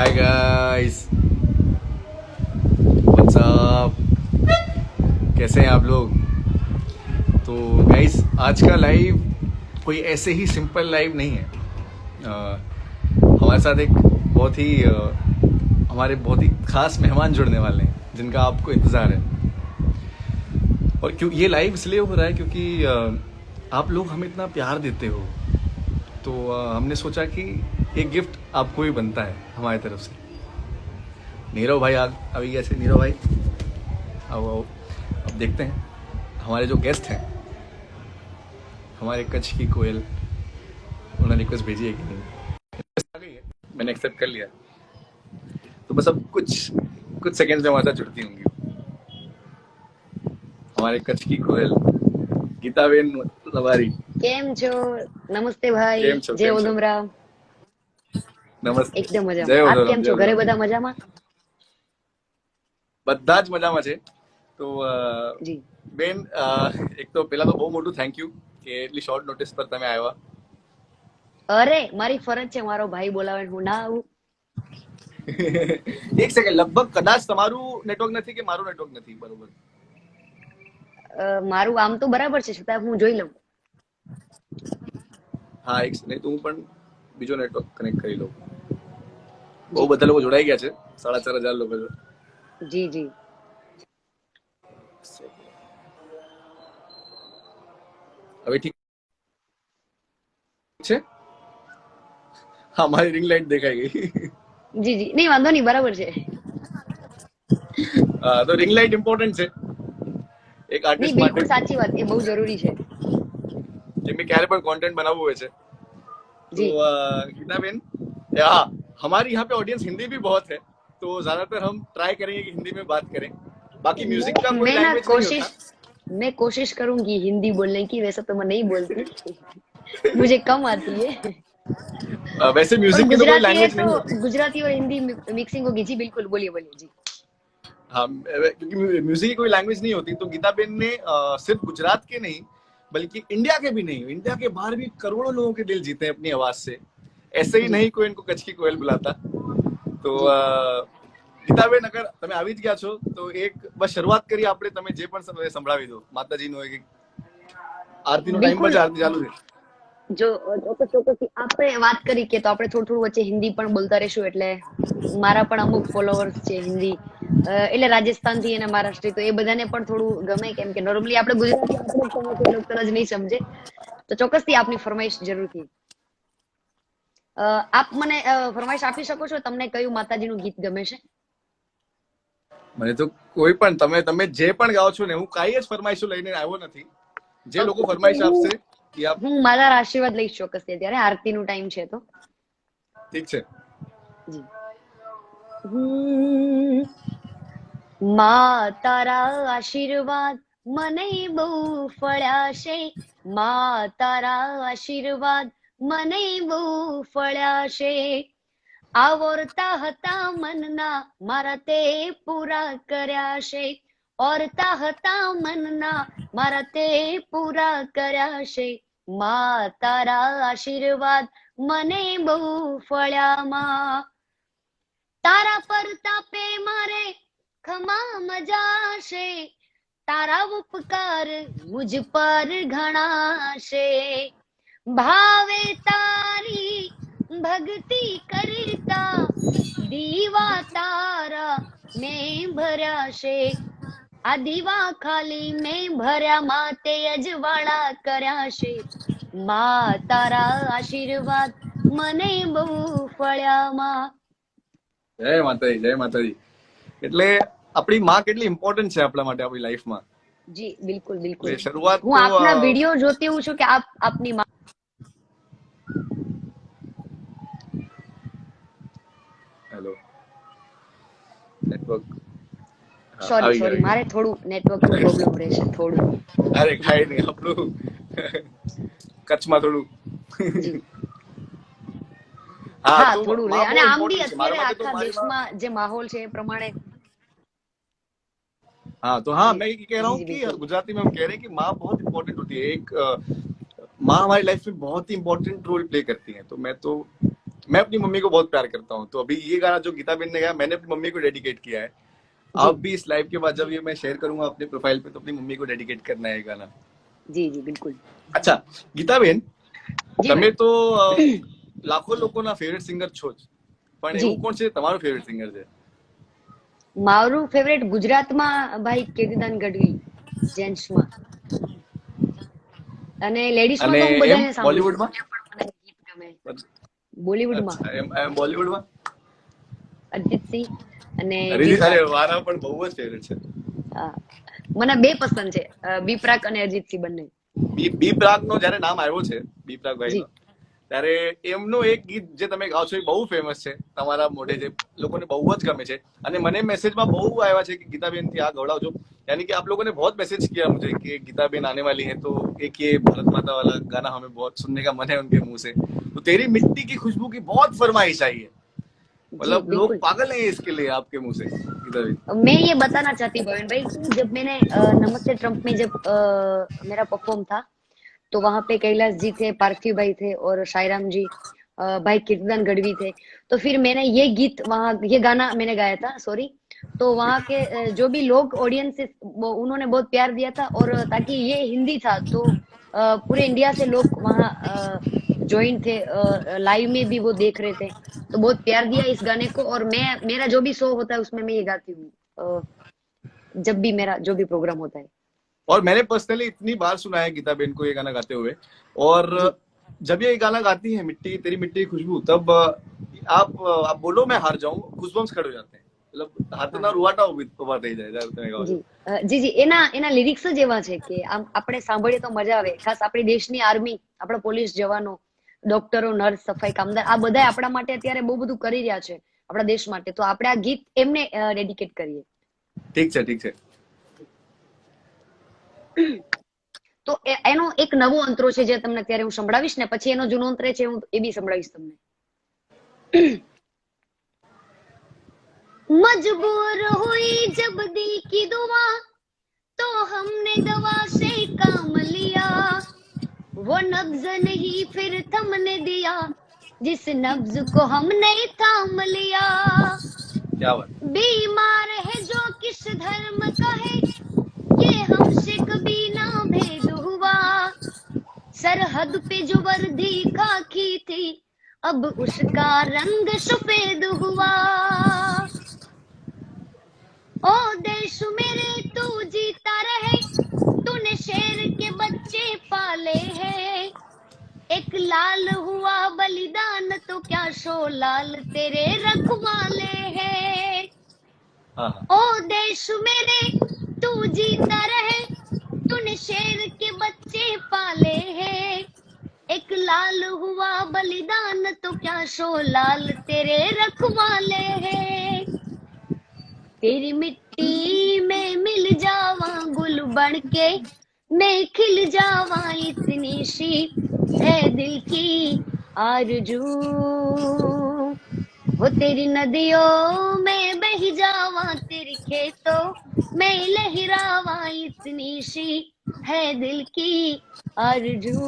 Hi guys, WhatsApp, कैसे हैं आप लोग। तो गाइस आज का लाइव कोई ऐसे ही सिंपल लाइव नहीं है। हमारे साथ एक बहुत ही हमारे बहुत ही खास मेहमान जुड़ने वाले हैं जिनका आपको इंतज़ार है। और क्यों ये लाइव इसलिए हो रहा है क्योंकि आप लोग हमें इतना प्यार देते हो, तो हमने सोचा कि एक गिफ्ट आपको भी बनता है हमारी तरफ से। नीरव भाई अभी कैसे, नीरव भाई आओ आओ। अब देखते हैं हमारे जो गेस्ट हैं, हमारे कच्छ की कोयल, उन्होंने रिक्वेस्ट भेजी है कि नहीं। रिक्वेस्ट आ गई है, मैंने एक्सेप्ट कर लिया। तो बस अब कुछ सेकंड्स में हमारे साथ जुड़ती होंगी हमारे कच्छ की कोयल गीताबेन लवारी। केम छो? नमस्ते भाई, કેમ છો જય કેમ છો? ઉધમરામ। નમસ્તે, એકદમ જય મજામાં। આપ ઉદોરામ કેમ જય છો? ઘરે ઉદોરામ। બધા મજામાં? બધા જ મજામાં છે। તો જી બેન, એક તો પહેલા તો બહુ મોટું થેન્ક યુ કે એટલી શોર્ટ નોટિસ પર તમે આવ્યા। અરે મારી ફરજ છે, મારો ભાઈ બોલાવે હું ના આવું? એક સેકન્ડ, લગભગ કદાચ તમારું નેટવર્ક નથી કે મારું નેટવર્ક નથી બરોબર। મારું આમ તો બરાબર છે, છતાં હું જોઈ લઉં। હા એક નહીં તો હું પણ બીજો નેટવર્ક કનેક્ટ કરી લઉં। બહુ જી બધા લોકો જોડાઈ ગયા છે, 4,500 લોકો છે। જી જી હવે ઠીક છે? હા મારી રિંગ લાઇટ દેખાઈ ગઈ। જી જી નહીં, વાંધો નહીં, બરાબર છે। તો રિંગ લાઇટ ઇમ્પોર્ટન્ટ છે એક નહીં, આર્ટિસ્ટ માટે, બિલકુલ સાચી વાત, એ બહુ જરૂરી છે। જેમ કે ક્યારે પણ કોન્ટેન્ટ બનાવવું હોય છે। तो જી गीता बेन, हाँ हमारी यहाँ पे ऑडियंस हिंदी भी बहुत है, तो ज्यादातर हम ट्राई करेंगे कि हिंदी में बात करें। बाकी म्यूजिक का कोई मैं ना लैंग्वेज नहीं होता। कोशिश करूंगी हिंदी बोलने की। वैसे तो मैं नहीं बोलती, मुझे कम आती है। वैसे और म्यूजिक की तो कोई गुजराती है लैंग्वेज तो नहीं होती। गुजराती और हिंदी मिक्सिंग होगी। जी बिल्कुल, बोलिए बोलिए जी। हाँ क्योंकि म्यूजिक की कोई लैंग्वेज नहीं होती, तो गीता बेन ने सिर्फ गुजरात के नहीं बल्कि इंडिया के भी नहीं, इंडिया के बाहर भी करोड़ों लोगों के दिल जीते हैं अपनी आवाज से। ऐसे ही जी नहीं कोई इनको कच्छ की कोयल बुलाता। तो जी ગીતાબેન, અગર તમે આવી જ ગયા છો તો એક બસ શરૂઆત કરી આપણે, તમે જે પણ સંભળાવી દો માતાજીનો। એક આરતીનો ટાઈમ પર બિલકુલ। છે, આરતી ચાલુ છે। જો ચોક્કસ આપણે વાત કરી કે તો આપણે થોડું વચ્ચે હિન્દી પણ બોલતા રહીશું, એટલે મારા પણ અમુક ફોલોવર્સ છે હિન્દી, એટલે રાજસ્થાન થી અને મહારાષ્ટ્ર, તો એ બધાને પણ થોડું ગમે, કેમ કે નોર્મલી આપણે ગુજરાતી આપણે જ સમજે, એ લોકો જ નહીં સમજે। તો ચોક્કસથી આપની ફરમાઈશ જરૂરથી। આપ મને ફરમાઈશ આપી શકો છો, તમને કયું માતાજીનું ગીત ગમે છે? મને તો કોઈ પણ તમે જે પણ ગાઓ છો ને, હું કાંઈ જ ફરમાઈશો લઈને આવ્યો નથી। જે લોકો ઓકે, તો ફરમાઈશ આપશે એ આપ, હું મારા આશીર્વાદ લઈશ ચોક્કસથી। અત્યારે આરતીનું ટાઈમ છે તો ઠીક છે। જી। માં તારા આશીર્વાદ મને બહુ ફળ્યા છે, માં તારા આશીર્વાદ મને બહુ ફળ્યા છે। આવરતા હતા મનના મારા તે પૂરા કર્યા છે, ઓરતા હતા મનના મારા તે પૂરા કર્યા છે। માં તારા આશીર્વાદ મને બહુ ફળ્યા માં, તારા પરતાપે મારે ખમા મજા છે, તારા ઉપકાર મુझ પર ઘણા છે। ભાવે તારી ભક્તિ કરતા દીવા તારા મેં ભર્યા છે, આ દીવા ખાલી મેં ભર્યા માતે અજવાળા કર્યા છે। માં તારા આશીર્વાદ મને બહુ ફળ્યા માં। જય માતાજી, જય માતાજી। એટલે આપણી માં કેટલી ઇમ્પોર્ટન્ટ છે આપણા માટે, આપણી લાઈફમાં। જી બિલકુલ બિલકુલ। એટલે શરૂઆત હું તો આપના વિડીયો જોતી હું છું કે આપ આપની હેલો નેટવર્ક, હા સોરી આવી ગયા સોરી, આવી મારે થોડું નેટવર્કનું પ્રોબ્લેમ રહેશે થોડું। ગયા। અરે કાંઈ નહીં, આપણું કચ્છમાં થોડું જી હા। હા, તો થોડું રહે, માં બહુ અને આમ બી ઇમ્પોર્ટન્ટ છે મારા અત્યારે માટે। તો આખા મારી માં, દેશમાં જે માહોલ છે એ પ્રમાણે। हाँ तो हाँ જી मैं ये कह रहा જી हूँ જી कि બિલકુल। गुजराती में हम कह रहे हैं कि माँ बहुत इंपॉर्टेंट होती है। एक माँ हमारी लाइफ में बहुत ही इंपॉर्टेंट रोल प्ले करती है। तो मैं अपनी मम्मी को बहुत प्यार करता हूँ, तो अभी ये गाना जो गीता बेन ने गाया मैंने अपनी मम्मी को डेडिकेट किया है। जी आप भी इस लाइव के बाद जब ये मैं शेयर करूंगा अपने प्रोफाइल पे तो अपनी मम्मी को डेडिकेट करना है ये गाना। जी जी बिल्कुल। अच्छा गीता बेन, જી તમે ભાઈ તો લાખો લોકોના ફેવરેટ સિંગર છો જ, પણ જી એવું કોણ છે તમારો ફેવરેટ સિંગર છે? મારું ફેવરેટ ગુજરાતમાં ભાઈ કીર્તિદાન ગઢવી જેન્ટ્સમાં, અને લેડીઝમાં અને તો હું એમ બધાને સાંભળું છું, બોલિવૂડમાં? જે પણ મને ગીત ગમે. બોલિવૂડમાં અચ્છા એમ બોલિવૂડમાં અરિજીત સિંહ અને બી અરે પ્રાક. મારા પણ બહુ જ ફેવરેટ છે. હા, મને બે પસંદ છે, બી પ્રાક અને અરિજીત સિંહ બંને. બી પ્રાગનો જ્યારે નામ આવ્યો છે, બી પ્રાગભાઈનો, જી ત્યારે એમનું એક ગીત જે તમે ગાઓ છો એ બહુ ફેમસ છે તમારા મોઢે, જે લોકોને બહુ જ ગમે છે। અને મને મેसेजમાં બહુ આવ્યા છે કે गीताबेन થી આ गौड़ावजो, यानी कि आप लोगों ने बहुत मैसेज किया मुझे कि गीताबेन आने वाली है तो एक ये भारत माता वाला गाना हमें बहुत सुनने का मन है उनके मुंह से। तो तेरी मिट्टी की खुशबू की बहुत फरमाइश आई है, जी मतलब लोग बिल्कुल। पागल हैं इसके लिए आपके मुंह से गीताबेन। मैं ये बताना चाहती हूँ भवन भाई कि जब मैंने नमस्ते ट्रम्प में जब मेरा परफॉर्म था, तो वहां पे कैलाश जी थे, पार्थिव भाई थे और शायराम जी, भाई कीर्तन गढ़वी थे। तो फिर मैंने ये गीत वहां, ये गाना मैंने गाया था, सॉरी। तो वहां के जो भी लोग ऑडियंस, उन्होंने बहुत प्यार दिया था, और ताकि ये हिंदी था तो पूरे इंडिया से लोग वहाँ ज्वाइन थे, लाइव में भी वो देख रहे थे, तो बहुत प्यार दिया इस गाने को। और मैं, मेरा जो भी शो होता है उसमें मैं ये गाती हूँ, जब भी मेरा जो भी प्रोग्राम होता है। और मैंने पर्सनली इतनी बार सुना है गीताबेन को ये गाना गाते हुए, और जी जब ये गाना गाती है मिट्टी तेरी मिट्टी की खुशबू, तब आप बोलो मैं हार जाऊं, गूज़बम्स खड़े हो जाते हैं, मतलब हाथના હા રૂવાટા ઉભા થઈ જાય જ્યારે તમે ગાઓ છો। જી જી જી, એના એના લિરિક્સ જ એવા છે કે આમ આપણે સાંભળીએ તો મજા આવે, ખાસ આપણી દેશની આર્મી, આપણા પોલીસ જવાનો, ડોક્ટરો, નર્સ, સફાઈ કામદાર, આ બધા આપણા માટે અત્યારે બહુ બધું કરી રહ્યા છે આપણા દેશ માટે, તો આપણે આ ગીત એમને ડેડિકેટ કરીએ। ઠીક છે ઠીક છે। તો એનો એક નવો અંતરો છે જે તમને અત્યારે હું સંભળાવીશ, ને પછી એનો જૂનો અંતર છે હું એ બી સંભળાવીશ તમને। मजबूर हुई जब दिल की दुआ, तो हमने दवा से काम लिया, वो नब्ज नहीं फिर थमने दिया, जिस नब्ज को हमने थाम लिया। क्या बात। बीमार है जो किस धर्म का है, ये हमसे कभी ना भेद हुआ, सरहद पे जो वर्दी खाकी थी, अब उसका रंग सफेद हुआ। ओ देश मेरे तू जीता रहे, तूने शेर के बच्चे पाले हैं, एक लाल हुआ बलिदान तो क्या 100 लाल तेरे रखवाले हैं। हाँ हाँ। ओ देश मेरे तू जीता रहे, तूने शेर के बच्चे पाले हैं, एक लाल हुआ बलिदान तो क्या 100 लाल तेरे रखवाले हैं। तेरी मिट्टी में मिल जावा गुल बन के, मैं खिल जावा, इतनी सी है दिल की आरज़ू, वो तेरी नदियों में बह जावा, तेरी खेतों में लहरावा, इतनी सी है दिल की आरज़ू।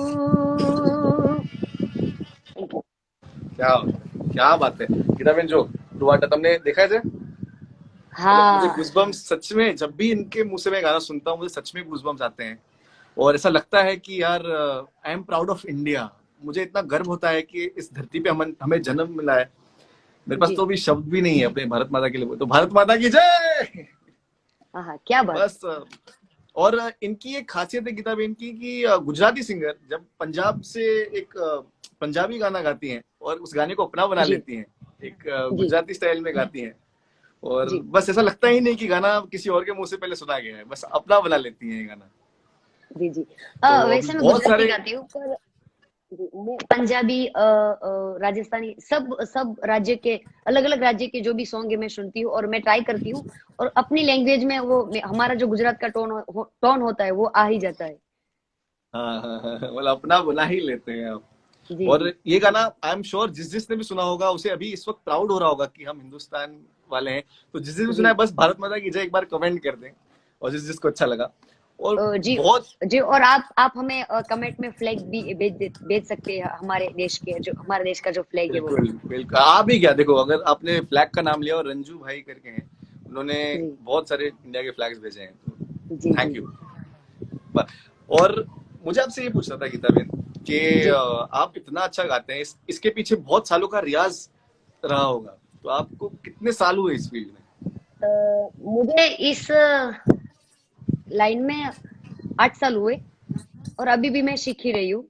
क्या क्या बात है गीताबेन, जो रुवाटा तुमने देखा है, मतलब मुझे हाँ गूज़बम्स सच में, जब भी इनके मुंह से मैं गाना सुनता हूँ मुझे सच में गूज़बम्स आते हैं, और ऐसा लगता है कि यार I am proud of India. मुझे इतना गर्व होता है कि इस धरती पे हमें जन्म मिला है। मेरे पास जी, तो अभी शब्द भी नहीं है अपने भारत माता के लिए, तो भारत माता की जय। हाँ क्या बात। बस और इनकी एक खासियत है गीताबेन की कि गुजराती सिंगर जब पंजाब से एक पंजाबी गाना गाती हैं और उस गाने को अपना बना जी लेती हैं, एक जी गुजराती स्टाइल में गाती हैं, और जी बस ऐसा लगता ही नहीं कि गाना किसी और के मुंह से पहले सुना गया है, बस अपना बना लेती हैं ये गाना। जी जी। तो अभी वैसे मैं बहुत गुजराती सारे, गाती हूँ, पर जी, मैं पंजाबी, राजस्थानी, सब सब राज्य के, अलग अलग राज्य के जो भी सॉन्ग है मैं सुनती हूँ, और मैं ट्राई करती हूँ, और अपनी लैंग्वेज में वो हमारा जो गुजरात का टोन होता है वो आ ही जाता है। हाँ हाँ हाँ, मतलब अपना बना ही लेते हैं आप। जी और जी ये गाना आई एम श्योर जिसने भी सुना होगा उसे अभी इस वक्त प्राउड हो रहा होगा कि हम हिंदुस्तान वाले हैं। तो जिसने भी सुना जी है बस भारत माता की जय एक बार कमेंट कर दें, और जिसको अच्छा लगा। और जी बहुत जी। और आप हमें कमेंट में फ्लैग भी भेज सकते हैं, हमारे देश के, जो हमारे देश का जो फ्लैग है वो। बिल्कुल बिल्कुल, आप ही क्या, देखो अगर आपने फ्लैग का नाम लिया और रंजू भाई करके हैं, उन्होंने जी बहुत सारे इंडिया के फ्लैग्स भेजे हैं, जी तो जी थैंक यू। और मुझे आपसे ये पूछना था गीता बहन कि जी। आप इतना अच्छा गाते हैं, इसके पीछे बहुत सालों का रियाज रहा होगा, तो आपको कितने साल हुए इस फील्ड में? मुझे इस लाइन में 8 साल हुए, और अभी भी मैं सीख ही रही हूँ।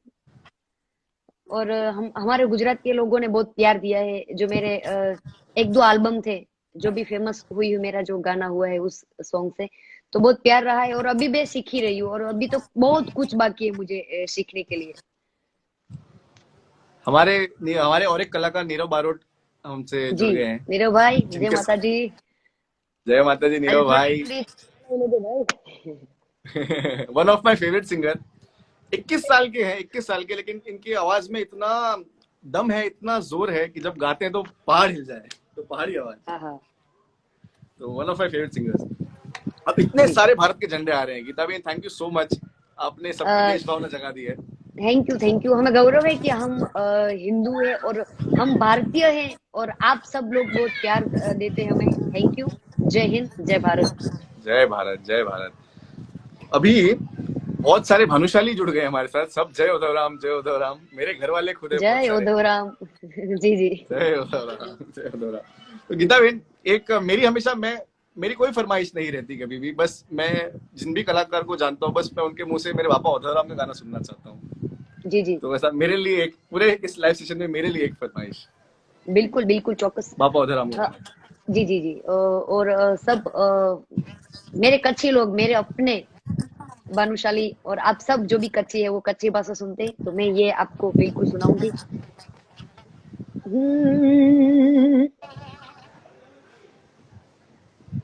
और हम हमारे गुजरात के लोगों ने बहुत प्यार दिया है, जो मेरे एक दो एल्बम थे, जो भी फेमस हुई है, मेरा जो गाना हुआ है उस सॉन्ग से, तो बहुत प्यार रहा है। और अभी मैं सीख ही रही हूँ, और अभी तो बहुत कुछ बाकी है मुझे सीखने के लिए। हमारे हमारे और एक कलाकार नीरव बारोट हमसे जी जुड़ गए हैं, नीरव भाई, जय जिनके माता जी। जय माता जी आज नीरव थोड़ी भाई। थोड़ी होने दो भाई। One of my favourite singer. 21 साल के हैं, 21 साल के, लेकिन इनकी आवाज में इतना दम है, इतना जोर है कि जब गाते हैं तो पहाड़ हिल जाए, तो पहाड़ी आवाज। हाँ हाँ। तो one of my favourite singers. अब इतने जी। सारे भारत के झंडे आ रहे हैं, गीता बहन थैंक यू सो मच, आपने सबकी देश भावना जगा दी है। Thank you thank you. हमें गौरव है कि हम हिंदू है, और हम भारतीय हैं, और आप सब लोग बहुत प्यार देते हैं हमें। Thank you. जय हिंद, जय भारत। जय भारत, जय भारत। अभी बहुत सारे भानुशाली जुड़ गए हमारे साथ, सब जय उद्धव राम, जय उद्धव राम, मेरे घर वाले खुद है बहुत जय सारे। उद्धव राम। जी जी। जय उद्धव राम, जय उद्धव राम। तो गीता बहन, एक मेरी हमेशा मैं मेरी कोई फरमाइश नहीं रहती कभी भी, बस मैं जिन भी कलाकार को जानता हूँ, बस मैं उनके मुंह से मेरे पापा उद्धव राम का गाना सुनना चाहता हूँ। जी जी। तो वैसा मेरे लिए एक पूरे इस लाइव सेशन में मेरे लिए एक फरमाइश, बिल्कुल बिल्कुल, चौकस। पापा उद्धव राम का हाँ, गाना। जी जी जी। और सब मेरे कच्छी लोग, मेरे अपने भानुशाली, और आप सब जो भी कच्छी है, वो कच्छी भाषा सुनते हैं, तो मैं ये आपको बिल्कुल सुनाऊंगी। हम्म,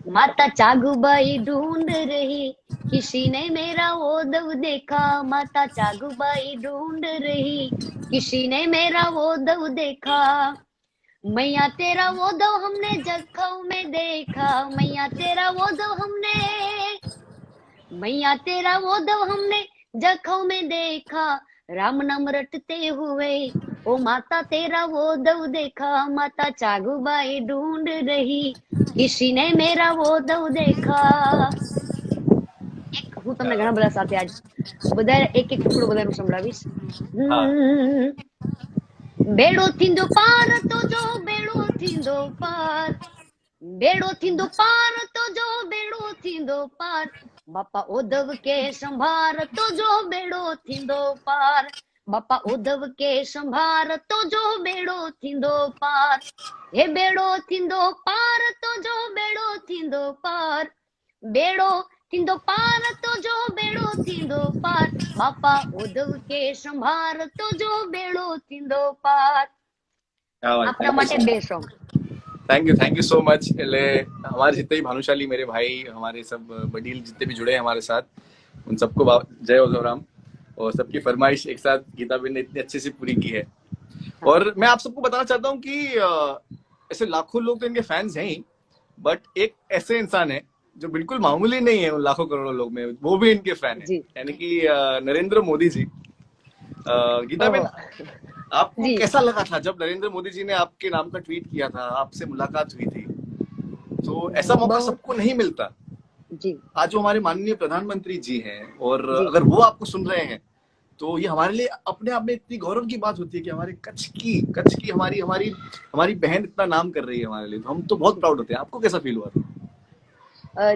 माता चागुबाई ढूंढ रही, किसी ने मेरा वो दव देखा। माता चागुबाई ढूंढ रही, किसी ने मेरा वो दव देखा। मैया तेरा वो दव हमने जखौ में देखा। मैया तेरा वो दव हमने, मैया तेरा वो दव हमने जखौ में देखा। राम नाम रटते हुए, ओ माता तेरा वो दव देखा। माता चागुबाई ढूंढ रही, किसी ने मेरा वो दव देखा। એક હું તમને ઘણા બધા સાથે આજ બધા એક એક ટુકડો બધાનું સંભળાવીશ. हाँ। બેડો થીંદો પાર તો જો, બેડો થીંદો પાર, બેડો થીંદો પાર તો જો, બેડો થીંદો પાર. બાપા ઉદ્ધવ કે સંભાર તો જો, બેડો થીંદો પાર. બાપા ઉદ્ધવ કે સંભાર તો જો, બેડો થીંદો પાર. હે બેડો થીંદો પાર તો જો, બેડો થીંદો પાર. બેડો થીંદો પાર તો જો, બેડો થીંદો પાર. બાપા ઉદ્ધવ કે સંભાર તો જો, બેડો થીંદો પાર. क्या बात, આપના માટે બે song. Thank you so much. એટલે हमारे जितने भी भानुशाली मेरे भाई, हमारे सब बडील जितने भी जुड़े हैं हमारे साथ, उन सबको जय उद्धव राम। और सबकी फरमाइश एक साथ गीता बहन ने इतनी अच्छे से पूरी की है। हाँ और मैं आप सबको बताना चाहता हूँ कि ऐसे लाखों लोग तो इनके फैंस हैं ही, बट एक ऐसे इंसान है जो बिल्कुल मामूली नहीं है उन लाखों करोड़ों लोग में, वो भी इनके फैन है, जी। यानी कि नरेंद्र मोदी जी। गीता ओहो। बहन, आपको जी कैसा लगा था जब नरेंद्र मोदी जी ने आपके नाम का ट्वीट किया था, आपसे मुलाकात हुई थी? तो ऐसा मौका बहुत। सबको नहीं मिलता। जी आज जो हमारे माननीय प्रधानमंत्री जी हैं, और जी अगर वो आपको सुन रहे हैं, तो ये हमारे लिए अपने आप में इतनी गौरव की बात होती है कि हमारे कच्छ की हमारी हमारी हमारी बहन इतना नाम कर रही है हमारे लिए, तो हम तो बहुत जी। प्राउड होते हैं। आपको कैसा फील हुआ था?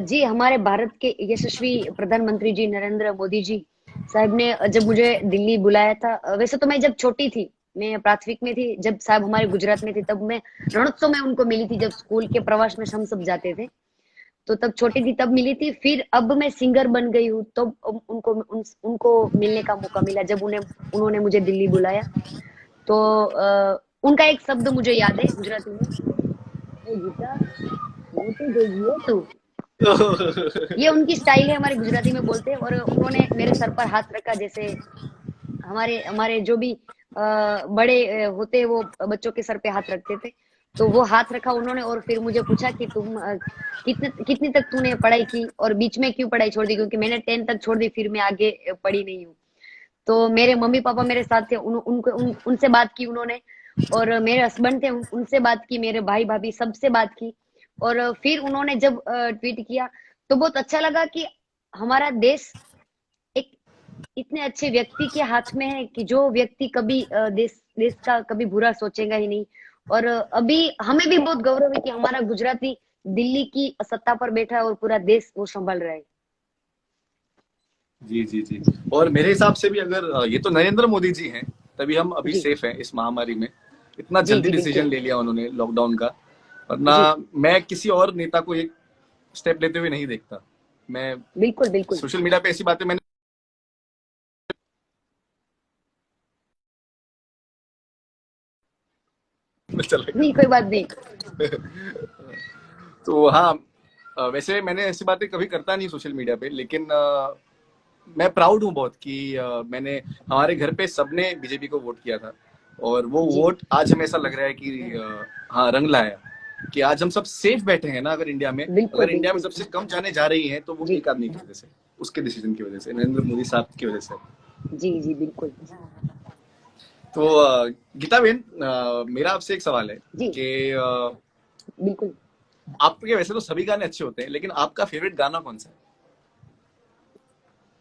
जी, हमारे भारत के यशस्वी प्रधानमंत्री जी नरेंद्र मोदी जी साहब ने जब मुझे दिल्ली बुलाया था, वैसे तो मैं जब छोटी थी, मैं प्राथमिक में थी, जब साहब हमारे गुजरात में थे, तब मैं रणोत्सव में उनको मिली थी, जब स्कूल के प्रवास में हम सब जाते थे, तो तब छोटी थी, तब मिली थी। फिर अब मैं सिंगर बन गई हूँ, तो उनको मिलने का मौका मिला, जब उन्होंने मुझे दिल्ली बुलाया। तो उनका एक शब्द मुझे याद है गुजराती में, "ए गीता, मोटी देगी है तू"। ये उनकी स्टाइल है, हमारे गुजराती में बोलते हैं। और उन्होंने मेरे सर पर हाथ रखा, जैसे हमारे हमारे जो भी बड़े होते हैं, वो बच्चों के सर पे हाथ रखते थे। तो वो हाथ रखा उन्होंने और फिर मुझे पूछा कि तुम कितनी तक तूने पढ़ाई की और बीच में क्यों पढ़ाई छोड़ दी, क्योंकि मैंने 10 तक छोड़ दी, फिर मैं आगे पढ़ी नहीं हूँ। तो मेरे मम्मी पापा मेरे साथ थे, उनसे बात की उन्होंने, और मेरे हस्बैंड थे, उनसे बात की, मेरे भाई भाभी सबसे बात की। और फिर उन्होंने जब ट्वीट किया तो बहुत अच्छा लगा कि हमारा देश एक इतने अच्छे व्यक्ति के हाथ में है कि जो व्यक्ति कभी देश देश का कभी बुरा सोचेगा ही नहीं। और अभी हमें भी बहुत गौरव है कि हमारा गुजराती दिल्ली की सत्ता पर बैठा है और पूरा देश वो संभाल रहा है। जी जी जी। और मेरे हिसाब से भी अगर ये तो नरेंद्र मोदी जी हैं, तभी हम अभी जी सेफ हैं इस महामारी में। इतना जी जल्दी जी डिसीजन बिल्कुल। ले लिया उन्होंने लॉकडाउन का, वरना जी मैं किसी और नेता को एक स्टेप लेते हुए नहीं देखता। मैं बिल्कुल बिल्कुल। सोशल मीडिया पे ऐसी बातें मैंने चला नहीं कोई बात नहीं। तो हाँ, वैसे मैंने ऐसी बातें कभी करता नहीं सोशल मीडिया पे, लेकिन मैं प्राउड हूँ बहुत कि मैंने, हमारे घर पे सबने बीजेपी को वोट किया था, और वो जी वोट आज हमें ऐसा लग रहा है कि हाँ, रंग लाया, कि आज हम सब सेफ बैठे हैं ना। अगर इंडिया में, बिल्कुल अगर इंडिया में बिल्कुल। सबसे कम जाने जा रही हैं तो वो जी एक आदमी की वजह से, उसके डिसीजन की वजह से, नरेंद्र मोदी साहब की वजह से। जी जी बिल्कुल। तो गीता बेन, मेरा आपसे एक सवाल है जी कि बिल्कुल। आपके वैसे तो सभी गाने अच्छे होते हैं, लेकिन आपका फेवरेट गाना कौन सा है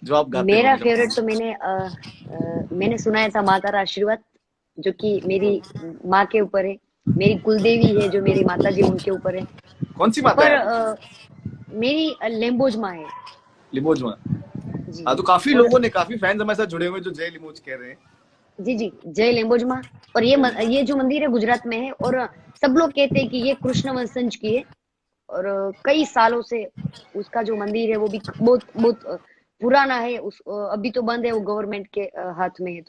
जो आप गाते हो मेरा हमेशा? फेवरेट तो मैंने सुनाया था माता का आशीर्वाद, जो कि मेरी माँ के ऊपर है, मेरी कुलदेवी है जो मेरी माता जी उनके ऊपर है। कौन सी माता है पर आपकी? मेरी लेम्बोज माँ है। लिमोज में? जी हाँ, तो काफी और लोगों ने, काफी फैंस हमारे साथ जुड़े हुए हैं जो जय लिमोज कह रहे हैं। जी जी जय लेम्बोज माँ। और ये जो मंदिर है गुजरात में है, और सब लोग कहते हैं कि ये कृष्ण वंशज की है। और कई सालों से उसका जो मंदिर है वो भी बहुत बहुत पुराना है। अभी तो बंद है, वो गवर्नमेंट के हाथ में है।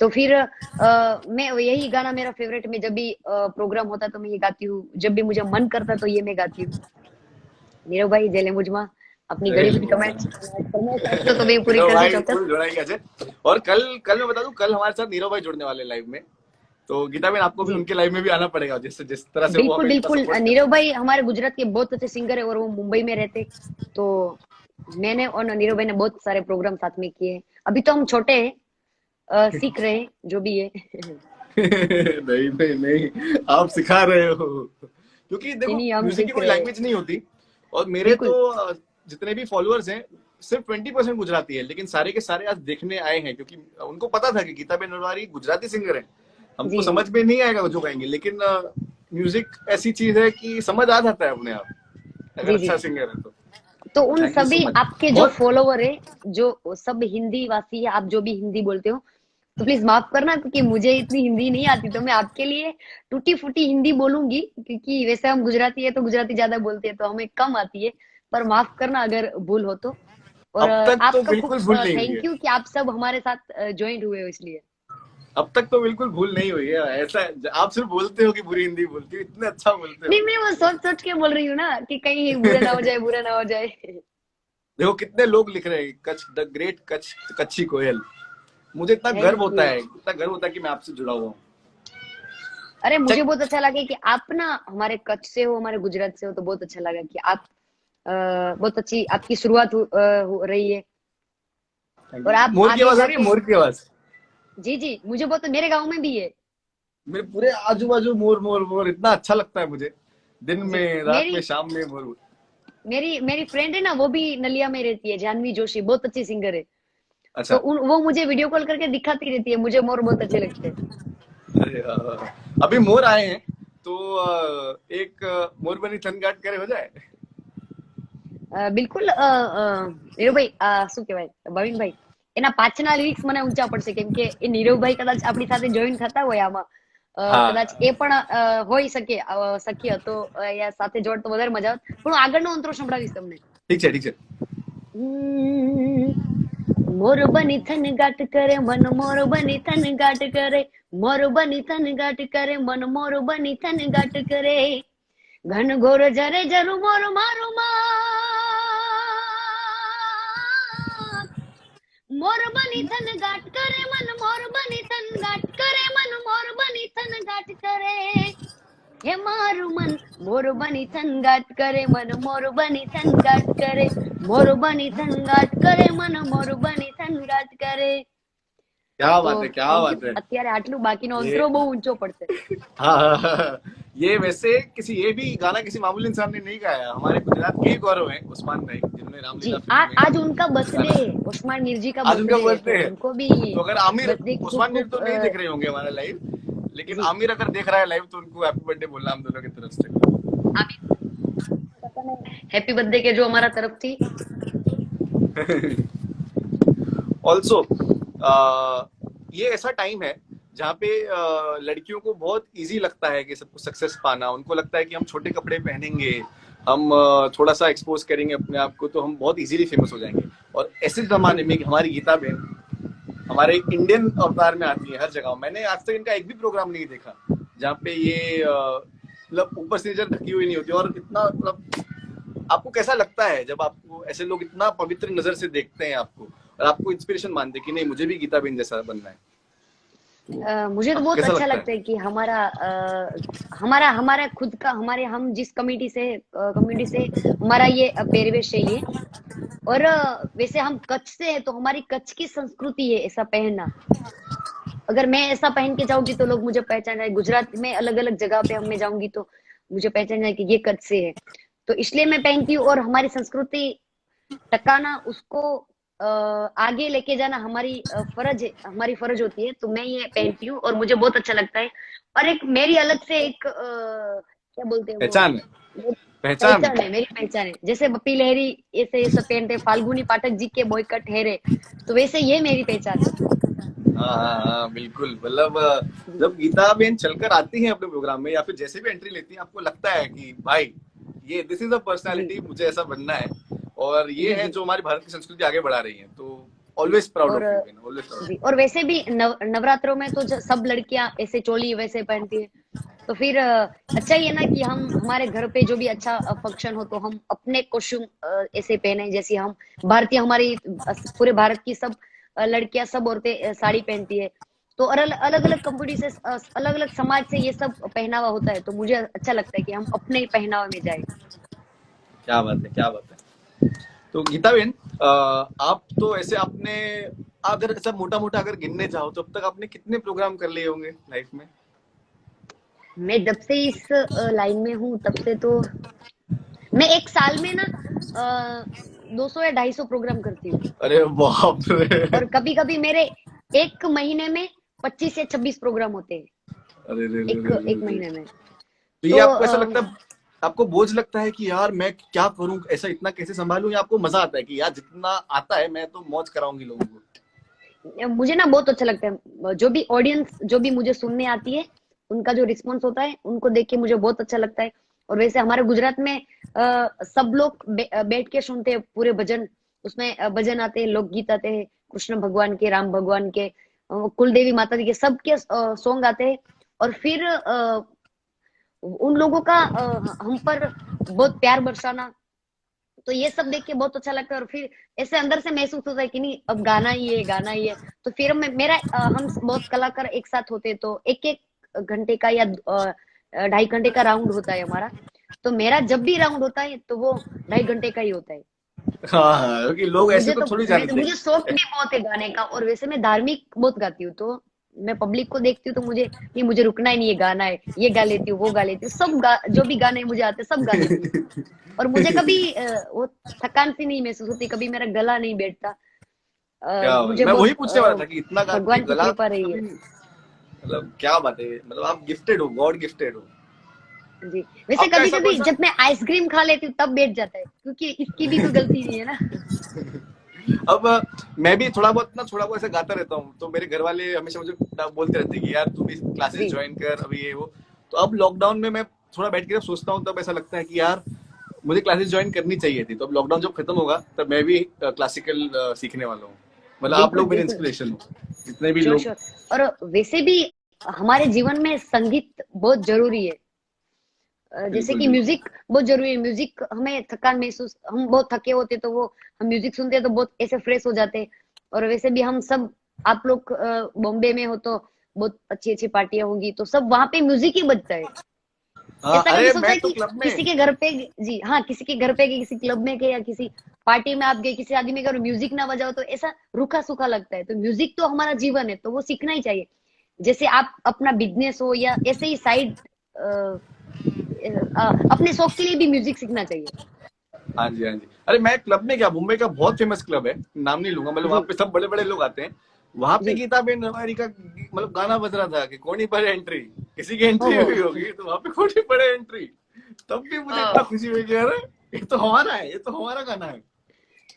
तो फिर मैं यही गाना मेरा फेवरेट, में जब भी प्रोग्राम होता है तो मैं ये गाती हूँ, जब भी मुझे मन करता है तो ये मैं गाती हूँ। नीरव भाई जय मुझमा, अपनी जय घड़ी फिट लिमोज। कमेंट फरमाइश आपको तो मैं पूरी नीरव कर दूं भाई चौकस। फुल जोड़ा ही कैसे। और कल कल मैं बता दूं, कल हमारे साथ नीरव भाई जुड़ने वाले लाइव में। तो गीता बहन, आपको भी जी उनके लाइव में भी आना पड़ेगा, जिस जिस तरह से वो बिल्कुल हमें इतना बिल्कुल। सपोर्ट नीरव करते भाई हमारे गुजरात के बहुत अच्छे सिंगर है और वो मुंबई में रहते। तो मैंने और नीरव भाई ने बहुत सारे प्रोग्राम साथ में किए हैं। अभी तो हम छोटे हैं, सीख रहे हैं जो भी है। हैं। नहीं नहीं नहीं, आप सिखा रहे हो, क्योंकि नहीं देखो नहीं हम म्यूजिक की सीख कोई रहे हैं। लैंग्वेज नहीं होती। और मेरे तो बिल्कुल जितने भी फॉलोअर्स हैं, सिर्फ 20% गुजराती है, लेकिन सारे के सारे आज देखने आए हैं, क्योंकि उनको पता था कि गीता बेन नरवारी गुजराती सिंगर है। हमको जी जी। समझ में नहीं आएगा वो जो गाएंगे, लेकिन म्यूजिक ऐसी चीज है कि समझ आ जाता है अपने आप, अगर जी जी। अच्छा सिंगर है तो। तो उन थैंक यू सो सभी मच। आपके जो बहुत फॉलोवर है, जो सब हिंदी वासी है, आप जो भी हिंदी बोलते हो, तो प्लीज माफ करना, क्योंकि मुझे इतनी हिंदी नहीं आती, तो मैं आपके लिए टूटी फूटी हिंदी बोलूंगी, क्योंकि वैसे हम गुजराती है तो गुजराती ज्यादा बोलते हैं तो हमें कम आती है। पर माफ करना अगर भूल हो तो। और अब तक तो आपका खूब बिल्कुल भूल नहीं हुई है। थैंक यू कि आप सब हमारे साथ ज्वाइंट हुए हो इसलिए। अब तक तो बिल्कुल भूल नहीं हुई है। ऐसा आप सिर्फ बोलते हो कि बुरी हिंदी बोलती हो, इतने अच्छा बोलते नहीं हो। मैं वो सोच सोच के बोल रही हूँ ना कि कहीं बुरा ना हो जाए, बुरा ना हो जाए। देखो कितने लोग लिख रहे हैं, कच्छ द ग्रेट कच्छ, कच्ची कोयल। मुझे इतना गर्व थैंक होता यू। है, इतना गर्व होता है कि मैं आपसे जुड़ा हुआ हूँ। अरे मुझे चेक। बहुत अच्छा लगा कि आप ना हमारे कच्छ से हो, हमारे गुजरात से हो, तो बहुत अच्छा लगा कि आप बहुत अच्छी आपकी शुरुआत हो रही है। थैंक और यू। आप मोर की आगे आवाज आ रही है, जाके। मोर की आवाज। जी जी मुझे बहुत, मेरे गांव में भी है। मेरे पूरे आजू बाजू मोर मोर मोर, इतना अच्छा लगता है मुझे। दिन जी में, रात मेरी में, शाम में मोर। मेरी मेरी फ्रेंड है ना, वो भी नलिया में रहती है, जानवी जोशी, बहुत अच्छी सिंगर है। तो अच्छा। वो मुझे वीडियो कॉल करके दिखाती रहती है, मुझे मोर बहुत अच्छे लगते हैं। अरे अभी मोर आए हैं, तो एक मोर बनी थन गाट करे हो जाए। બિલકુલ નીરવભાઈ શું કહેવાય ભાવિનભાઈ, એના પાછના લિરિક્સ મને ઊંચા પડશે, કેમ કે એ નીરવભાઈ કદાચ આપણી સાથે જોઈન થતા હોય આમાં, કદાચ हाँ એ પણ હોઈ શકે શક્ય તો या સાથે જોડ તો વધારે મજા આવે, પણ હું આગળનો અંતરો સંભળાવીશ તમને। ठीक है, ठीक है। मोर बनी थन गाट करे मन, मोर बनी थन गाट करे, मोर बनी थन गाट करे मन, मोर बनी थन गाट करे, घन घोर जरे जरु मोर मारो मात, मोर बनी थन गाट करे मन, मोर बनी थन गाट करे मन, मोर बनी थन गाट करे, હે મારું મન મોર બની થનગાટ કરે, મન મોર બની થનગાટ કરે, મોર બની થનગાટ કરે, મન મોર બની થનગાટ કરે. क्या તો बात है, क्या થેન્ક યુ. बात है. અત્યારે આટલું, બાકીનો ये અંતરો બહુ ઊંચો પડશે. हाँ हाँ, हाँ. ये वैसे किसी ये भी गाना किसी मामूली इंसान ने नहीं गाया. हमारे गुजरात के ही गौरव हैं उस्मान भाई, जिन्होंने जी, रामलीला फिल्म में आज उनका बर्थडे गाना. है, उस्मान मीर जी का आज उनका बर्थडे है, तो बर्थडे है. उनको भी तो अगर आमिर, बर्थडे की खूब उस्मान मीर खूब तो नहीं देख रहे होंगे हमारा लाइव, लेकिन जी आमिर अगर देख रहा है लाइव तो उनको हैप्पी बर्थडे बोलना हम दोनों की तरफ से. हैप्पी बर्थडे के जो हमारा तरफ थी. ऑल्सो ये ऐसा टाइम है जहाँ पे लड़कियों को बहुत इजी लगता है कि सबको सक्सेस पाना. उनको लगता है कि हम छोटे कपड़े पहनेंगे, हम थोड़ा सा एक्सपोज करेंगे अपने आप को, तो हम बहुत इजीली फेमस हो जाएंगे. और ऐसे जमाने में हमारी गीता बहन हमारे इंडियन अवतार में आती है हर जगह. मैंने आज तक इनका एक भी प्रोग्राम नहीं देखा जहाँ पे ये मतलब ऊपर से ढकी हुई नहीं होती. और इतना मतलब आपको कैसा लगता है जब आपको ऐसे लोग इतना पवित्र नजर से देखते हैं आपको और आपको इंस्पिरेशन मानते हैं कि नहीं मुझे भी गीता बहन जैसा बनना है? मुझे तो आपको बहुत कैसा अच्छा लगता लगता है कि हमारा हमारा खुद का, हमारे हम जिस कम्युनिटी से हमारा ये पहरवेश है ये. और वैसे हम कच्छ से है, तो हमारी कच्छ की संस्कृति है ऐसा पहनना. अगर मैं ऐसा पहन के जाऊंगी तो लोग मुझे पहचान जाए. गुजरात में अलग अलग जगह पे हम मैं जाऊंगी तो मुझे पहचान जाए कि ये कच्छ से है. तो इसलिए मैं पहनती हूँ. और हमारी संस्कृति टकाना, उसको आगे लेके जाना हमारी फर्ज है, हमारी फर्ज होती है. तो मैं ये पहनती हूँ और मुझे बहुत अच्छा लगता है. और एक मेरी अलग से एक क्या बोलते हैं वो, पहचान है, वो पहचान पहचान है, मेरी पहचान है. जैसे बप्पी लहरी ऐसे ये सब पहनते, फाल्गुनी पाठक जी के बॉयकट हेरे, तो वैसे ये मेरी पहचान है. हाँ हाँ हाँ बिल्कुल. मतलब जी जब गीता बहन चलकर आती है अपने प्रोग्राम में या फिर जैसे भी एंट्री लेती है आपको लगता है कि भाई ये दिस इज अ जी पर्सनालिटी, मुझे ऐसा बनना है. और ये जी है जी. जो हमारी भारत की संस्कृति आगे बढ़ा रही है. तो ऑलवेज प्राउड और ऑफ यू बहन, ऑलवेज प्राउड. जी, और वैसे भी नवरात्रों में तो सब लड़कियां ऐसे चोली वैसे पहनती है. तो फिर अच्छा ही है ना कि हम हमारे घर पे जो भी अच्छा फंक्शन हो तो हम अपने कॉस्ट्यूम ऐसे पहने, जैसे हम भारतीय, हमारी पूरे भारत की सब लड़कियां, सब औरतें साड़ी पहनती है. तो अलग अलग कम्युनिटी से, अलग अलग समाज से ये सब पहनावा होता है. तो मुझे अच्छा लगता है कि हम अपने पहनावे में जाए. क्या बात है, क्या बात है. तो गीता बहन आप तो ऐसे आपने अगर ऐसा मोटा मोटा अगर गिनने जाओ तो अब तक आपने कितने प्रोग्राम कर लिए होंगे लाइफ में? मैं जब से इस लाइन में हूँ तब से तो मैं एक साल में ना 200 या 250 प्रोग्राम करती हूँ. अरे बाप रे. और कभी कभी मेरे एक महीने में 25 या 26 प्रोग्राम होते हैं. अरे रे रे एक रे रे एक रे. महीने में. तो ये तो आपको ऐसा लगता है, आपको बोझ लगता है कि यार मैं क्या करूं, ऐसा इतना कैसे संभालूं, या आपको मजा आता है कि यार जितना आता है मैं तो मौज कराऊंगी लोगों को? मुझे ना बहुत अच्छा लगता है, जो भी ऑडियंस, जो भी मुझे सुनने आती है, उनका जो रिस्पॉन्स होता है, उनको देख के मुझे बहुत अच्छा लगता है. और वैसे हमारे गुजरात में सब लोग बैठ के सुनते हैं पूरे भजन. उसमें भजन आते हैं, लोकगीत आते हैं, कृष्ण भगवान के, राम भगवान के, कुलदेवी माता जी के, सबके सॉन्ग आते हैं. और फिर उन लोगों का हम पर बहुत प्यार बरसाना, तो ये सब देख के बहुत अच्छा लगता है. और फिर ऐसे अंदर से महसूस होता है कि नहीं, अब गाना ही है, गाना ही है. तो फिर हम बहुत कलाकार एक साथ होते हैं, तो एक एक घंटे का या 2.5 घंटे का राउंड होता है हमारा. तो मेरा जब भी राउंड होता है तो वो 2.5 घंटे का ही होता है. हाँ हाँ, क्योंकि तो लोग ऐसे तो थोड़ी जानते मुझे हैं. शौक भी बहुत है गाने का. और वैसे मैं धार्मिक बहुत गाती हूँ, तो मैं पब्लिक को देखती हूँ तो मुझे नहीं, मुझे रुकना ही नहीं है, गाना है, ये गा लेती हूँ, वो गा लेती हूँ, जो भी गाने मुझे आते हैं सब गा लेती हूँ. और मुझे कभी वो थकान सी नहीं महसूस होती, कभी मेरा गला नहीं बैठता. क्या बात. मुझे मैं बहुत वही पूछने वाला था कि इतना गाती है, भगवान की गला कृपा रही है. कभी, मतलब क्या बात है, मतलब आप गिफ्टेड हो, गॉड गिफ्टेड हो. जी, वैसे आपका कभी ऐसा कभी कौन सा जब मैं आइसक्रीम खा लेती हूँ तब बैठ जाता है, क्योंकि इसकी भी कोई गलती नहीं है ना. अब मैं भी थोड़ा बहुत ऐसे गाता रहता हूँ, तो मेरे घर वाले हमेशा मुझे बोलते रहते हैं कि यार तू भी क्लासेस जी ज्वाइन कर, अभी ये वो. तो अब लॉकडाउन में मैं थोड़ा बैठ के जब सोचता हूँ तब ऐसा लगता है कि यार मुझे क्लासेस ज्वाइन करनी चाहिए थी. तो अब लॉकडाउन जब खत्म होगा तब मैं भी क्लासिकल सीखने वाला हूँ. मतलब आप बिल्कुल लोग मेरे बिल्कुल. इंस्पिरेशन हो, जितने भी श्योर लोग. श्योर. और वैसे भी हमारे जीवन में संगीत बहुत जरूरी है. जैसे बिल्कुल कि बिल्कुल. म्यूजिक बहुत जरूरी है. म्यूजिक हमें थकान महसूस, हम बहुत थके होते तो वो हम म्यूजिक सुनते हैं तो बहुत ऐसे फ्रेश हो जाते हैं. और वैसे भी हम सब, आप लोग बॉम्बे में हो तो बहुत अच्छी अच्छी पार्टियां होंगी, तो सब वहां पे म्यूजिक ही बजता है. हाँ, ऐसा कभी अरे सोचा मैं है तो कि क्लब किसी में। के घर पे, जी हाँ, किसी के घर पे गए, किसी क्लब में गए या किसी पार्टी में आप गए, किसी आदमी में गए और म्यूजिक ना बजाओ तो ऐसा रूखा सूखा लगता है। तो म्यूजिक तो हमारा जीवन है, तो वो सीखना ही चाहिए। जैसे आप अपना बिजनेस हो या ऐसे ही साइड अपने शौक के लिए भी म्यूजिक सीखना चाहिए। हाँ जी, हाँ जी। अरे मैं क्लब में क्या, मुंबई का बहुत फेमस क्लब है, नाम नहीं लूंगा, मतलब वहाँ जी पे सब बड़े बड़े लोग आते हैं। वहां पे जी। गीता बेन रबारी का मतलब गाना बज रहा था कि कौन ही पढ़े एंट्री, किसी की एंट्री ओहो। हुई होगी तो वहां पे कौन ही पढ़े एंट्री। तब भी मुझे इतना खुशी हुई कि अरे ये तो हमारा है, ये तो हमारा गाना है।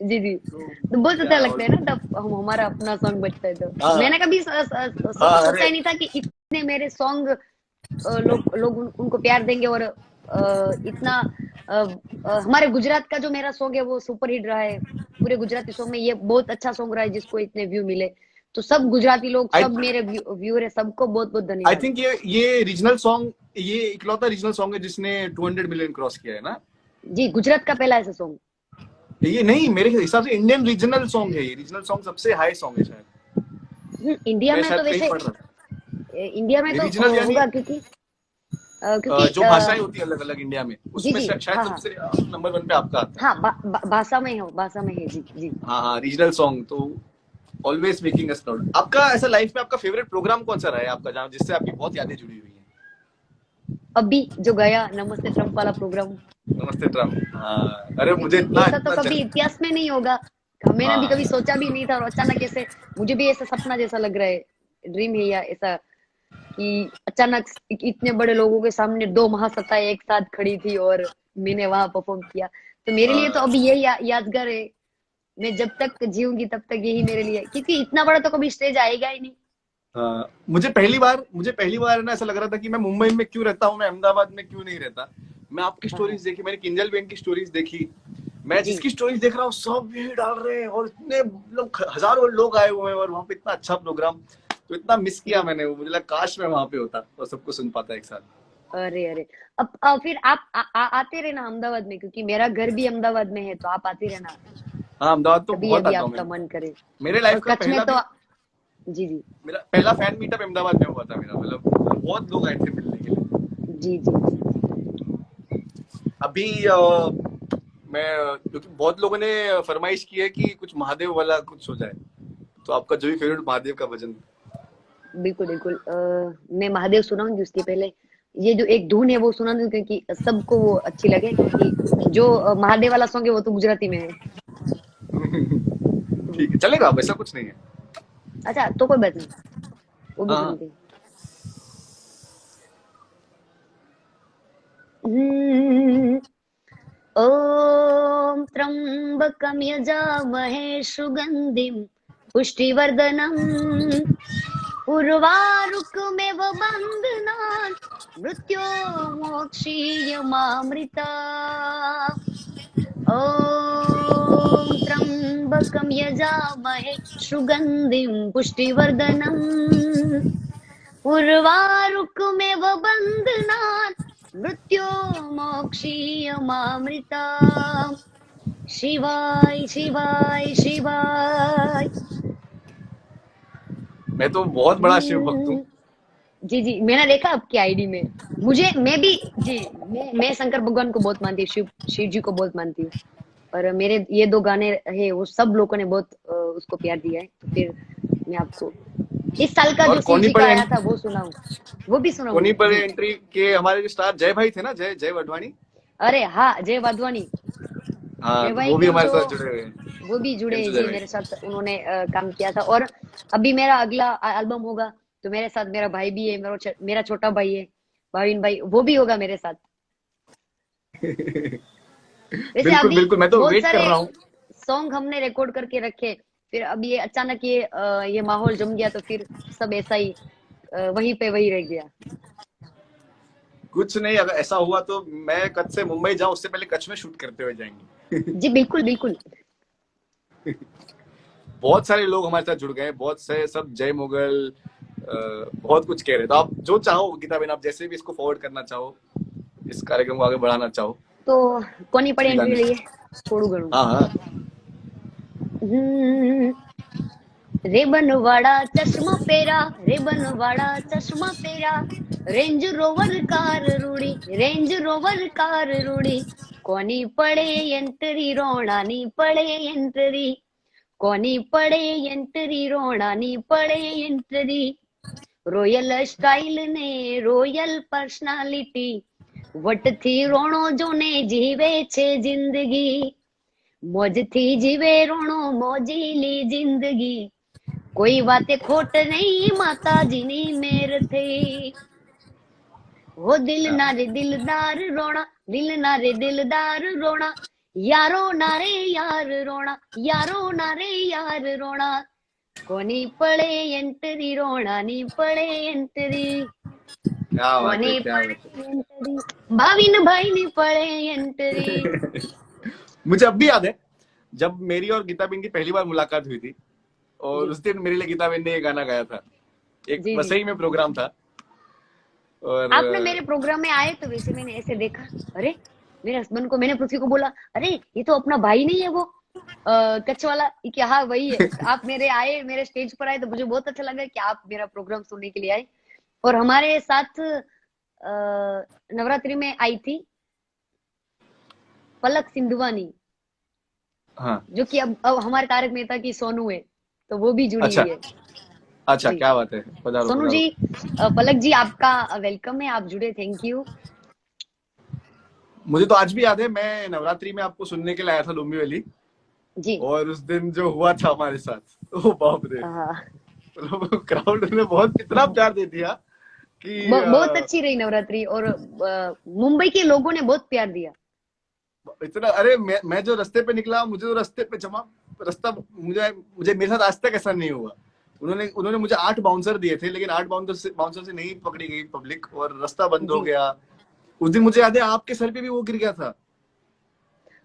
जी जी। तो तो बहुत क्या अच्छा लगता और है ना तब हम हमारा अपना सॉन्ग बजता है तो। हाँ मैंने कभी हाँ सोचा अरे ही नहीं था कि इतने मेरे सॉन्ग लोग उनको प्यार देंगे और इतना हमारे गुजरात का जो मेरा सॉन्ग है वो सुपर हिट रहा है। पूरे गुजराती सॉन्ग में ये बहुत अच्छा सॉन्ग रहा है जिसको इतने व्यू मिले। तो सब गुजराती लोग, आई सब मेरे व्यूअर है, सबको बहुत बहुत आई धन्यवाद। थिंक ये रीजनल सॉन्ग, ये इकलौता रीजनल सॉन्ग है जिसने 200 मिलियन क्रॉस किया है ना। जी, गुजरात का पहला ऐसा सॉन्ग। ये नहीं, मेरे हिसाब से इंडियन रीजनल सॉन्ग है, ये रीजनल सॉन्ग सबसे हाई सॉन्ग है शायद। इंडिया मैं में तो शायद कहीं वैसे पढ़ रहा इंडिया में था तो रीजनल यानी होगा क्योंकि क्योंकि जो भाषाएं होती है अलग अलग इंडिया में, जी उसमें जी शायद हाँ हाँ सबसे नंबर वन पे आपका आता हाँ, है। भाषा में हो, भाषा में है जी जी। हाँ हाँ, रीजनल सॉन्ग तो ऑलवेज मेकिंग अस प्राउड। आपका ऐसा लाइफ में आपका फेवरेट प्रोग्राम कौन सा रहा है आपका, जहाँ जिससे आपकी बहुत यादें जुड़ी हुई हैं? अभी जो गया नमस्ते ट्रम्प वाला प्रोग्राम। नमस्ते ट्रम्प, हाँ अरे मुझे क्योंकि इतना ऐसा तो इतना कभी इतिहास में नहीं होगा। मैंने भी हाँ कभी सोचा भी नहीं था और अचानक ऐसे मुझे भी ऐसा सपना जैसा लग रहा है, ड्रीम है या ऐसा, कि अचानक इतने बड़े लोगों के सामने दो महासत्ताएं एक साथ खड़ी थी और मैंने वहां परफॉर्म किया। तो मेरे लिए तो हाँ अभी यही यादगार है। मैं जब तक जीऊंगी तब तक यही मेरे लिए, क्योंकि इतना बड़ा तो कभी स्टेज आएगा ही नहीं। हाँ। मुझे पहली बार ना ऐसा लग रहा था कि मैं मुंबई में क्यों रहता हूँ, मैं अहमदाबाद में क्यों नहीं रहता। मैं आपकी हाँ हाँ स्टोरीज देखी, मैंने किंजल बेन की स्टोरीज देखी, मैं जी। जिसकी स्टोरीज देख रहा हूँ सब यही डाल रहे हैं और इतने मतलब हजारों लोग आए हुए हैं और वहाँ पे इतना अच्छा प्रोग्राम। तो इतना मिस किया जी मैंने, वो मुझे लगा काश मैं वहां पे होता और सबको सुन पाता एक साथ। अरे अरे। अब फिर आप आते रहना अहमदाबाद में, क्योंकि मेरा घर भी अहमदाबाद में है, तो आप आते रहना हाँ, अहमदाबाद तो कभी बहुत अभी आता हूँ मैं। आपका मन करे। मेरे और लाइफ का कच्छ में पहला तो भी जी जी मेरा पहला फैन मीटअप अहमदाबाद में हुआ था मेरा, मतलब बहुत लोग आए थे मिलने के लिए। जी जी जी। अभी मैं, क्योंकि बहुत लोगों ने फरमाइश की है कि कुछ महादेव वाला कुछ हो जाए, तो आपका जो भी फेवरेट महादेव का भजन। बिल्कुल बिल्कुल। मैं महादेव सुनाऊंगी उसके पहले ये जो एक धुन है वो सुना दूं, क्योंकि सबको वो अच्छी लगे, क्योंकि जो महादेव वाला सॉन्ग है वो तो गुजराती में है। जी। ठीक है, चलेगा, वैसा कुछ नहीं है। अच्छा, तो कोई बात नहीं, वो भी हाँ सुनते हैं। ॐ त्र्यम्बकं यजामहे सुगन्धिं पुष्टिवर्धनम् उर्वारुकमेव बन्धनान् मृत्योर्मोक्षीयमामृता। ॐ त्र्यम्बकं यजामहे सुगन्धिं पुष्टिवर्धनम् उर्वारुकमेव बन्धनान् मृत्योर्मोक्षीयमामृता। शिवाय शिवाय शिवाय। मैं तो बहुत बड़ा शिव भक्त हूँ। हम्म, जी जी, मैंने देखा आपकी आईडी में। मैं भी जी, मैं शंकर भगवान को बहुत मानती हूँ, शिव शिव जी को बहुत मानती हूँ। और मेरे ये दो गाने है वो सब लोगों ने बहुत उसको प्यार दिया है, तो फिर मैं आपको इस साल का और जो शिव जी का आया था वो सुनाऊं, वो भी कोनी सुनाऊंगी पर जी। एंट्री के हमारे जो स्टार जय भाई थे ना, जय जय वडवाणी। अरे हाँ, जय वाधवानी। हाँ, जय तो भाई वो भी केम हमारे छो। साथ जुड़े हुए हैं। वो भी जुड़े केम हैं छो जय जी, भाई। मेरे साथ उन्होंने काम किया था। और अभी मेरा अगला एल्बम होगा तो मेरे साथ मेरा भाई भी है, मेरा छोटा भाई है, भाविन भाई, वो भी होगा मेरे साथ। वैसे बिल्कुल अभी बिल्कुल, मैं तो बहुत वेट कर सारे रहा हूँ। सॉन्ग हमने रिकॉर्ड करके रखे, फिर अब ये अचानक ये माहौल जम गया, तो फिर सब ऐसा ही वहीं पे वही रह गया। कुछ नहीं, अगर ऐसा हुआ तो मैं कच्छ से मुंबई जाऊं उससे पहले कच्छ में शूट करते हुए जाएंगे। जी बिल्कुल बिल्कुल। बहुत सारे लोग हमारे साथ जुड़ गए, बहुत से सब जय मुगल बहुत कुछ कह रहे, तो आप जो चाहो गीता बेन, आप जैसे भी इसको फॉरवर्ड करना चाहो, इस कार्यक्रम को आगे बढ़ाना चाहो, तो कोनी पड़े श्रीलाल एंट्री ने। लिए थोड़ू घणું। हाँ हाँ। हम्म, रेबन वाला चश्मा पेरा, रेबन वाला चश्मा पेरा, रेंज रोवर कार रूड़ी, रेंज रोवर कार रूड़ी, कोनी पड़े एंटरी रोणानी पड़े एंटरी, कोनी पड़े एंटरी रोणानी पड़े एंटरी, રોયલ સ્ટાઇલ ને રોયલ પર્સનાલિટી વટથી રોણો જોને જીવે છે જિંદગી, મોજથી જીવે રોણો મોજીલી જિંદગી, કોઈ વાતે ખોટ નહીં માતાજીની મેરથી, हो दिल ना रे दिलदार रोना, दिल ना रे दिलदार रोना, यारो ना रे यार रोना, यारो ना रे यार रोना, कोनी पड़े एंटरी रोना नी पड़े एंटरी, क्या बात कोनी है, क्या पड़े बात है। एंटरी, भाविन भाई नी पड़े एंटरी। मुझे अब भी याद है जब मेरी और गीताबेन की पहली बार मुलाकात हुई थी, और जी उस दिन मेरे लिए गीताबेन ने ये गाना गाया था। एक जी जी। वसई में प्रोग्राम था, और आपने मेरे प्रोग्राम में आए तो वैसे मैंने ऐसे देखा, अरे मेरे हस्बैंड को, मैंने पृथ्वी को बोला, अरे ये तो अपना भाई नहीं है वो कच्छ वाला, कि हाँ वही है। आप मेरे आए, मेरे स्टेज पर आए तो मुझे बहुत अच्छा लगा कि आप मेरा प्रोग्राम सुनने के लिए आए। और हमारे साथ नवरात्रि में आई थी पलक सिंधवानी, हाँ जो कि अब हमारे तारक मेहता की सोनू है, तो वो भी जुड़ी अच्छा हुई है। अच्छा, जी क्या बात है, पधारो सोनू पधारो। जी, पलक जी आपका वेलकम है, आप जुड़े, थैंक यू। मुझे तो आज भी याद है, मैं नवरात्रि में आपको सुनने के लिए आया था लुम्बी वैली, जी और उस दिन जो हुआ था हमारे साथ, ओ बाप रे, हाँ, मतलब क्राउड ने बहुत इतना प्यार दे दिया कि बहुत अच्छी रही नवरात्रि, और मुंबई के लोगों ने बहुत प्यार दिया। इतना, अरे मैं जो रास्ते पे निकला, मुझे तो रास्ते पे जमा रास्ता, मुझे मेरे साथ आज तक ऐसा नहीं हुआ। उन्होंने उन्होंने मुझे 8 बाउंसर दिए थे, लेकिन 8 बाउंसर से नहीं पकड़ी गई पब्लिक, और रास्ता बंद हो जी गया। उस दिन मुझे याद है आपके सर पे भी वो गिर गया था।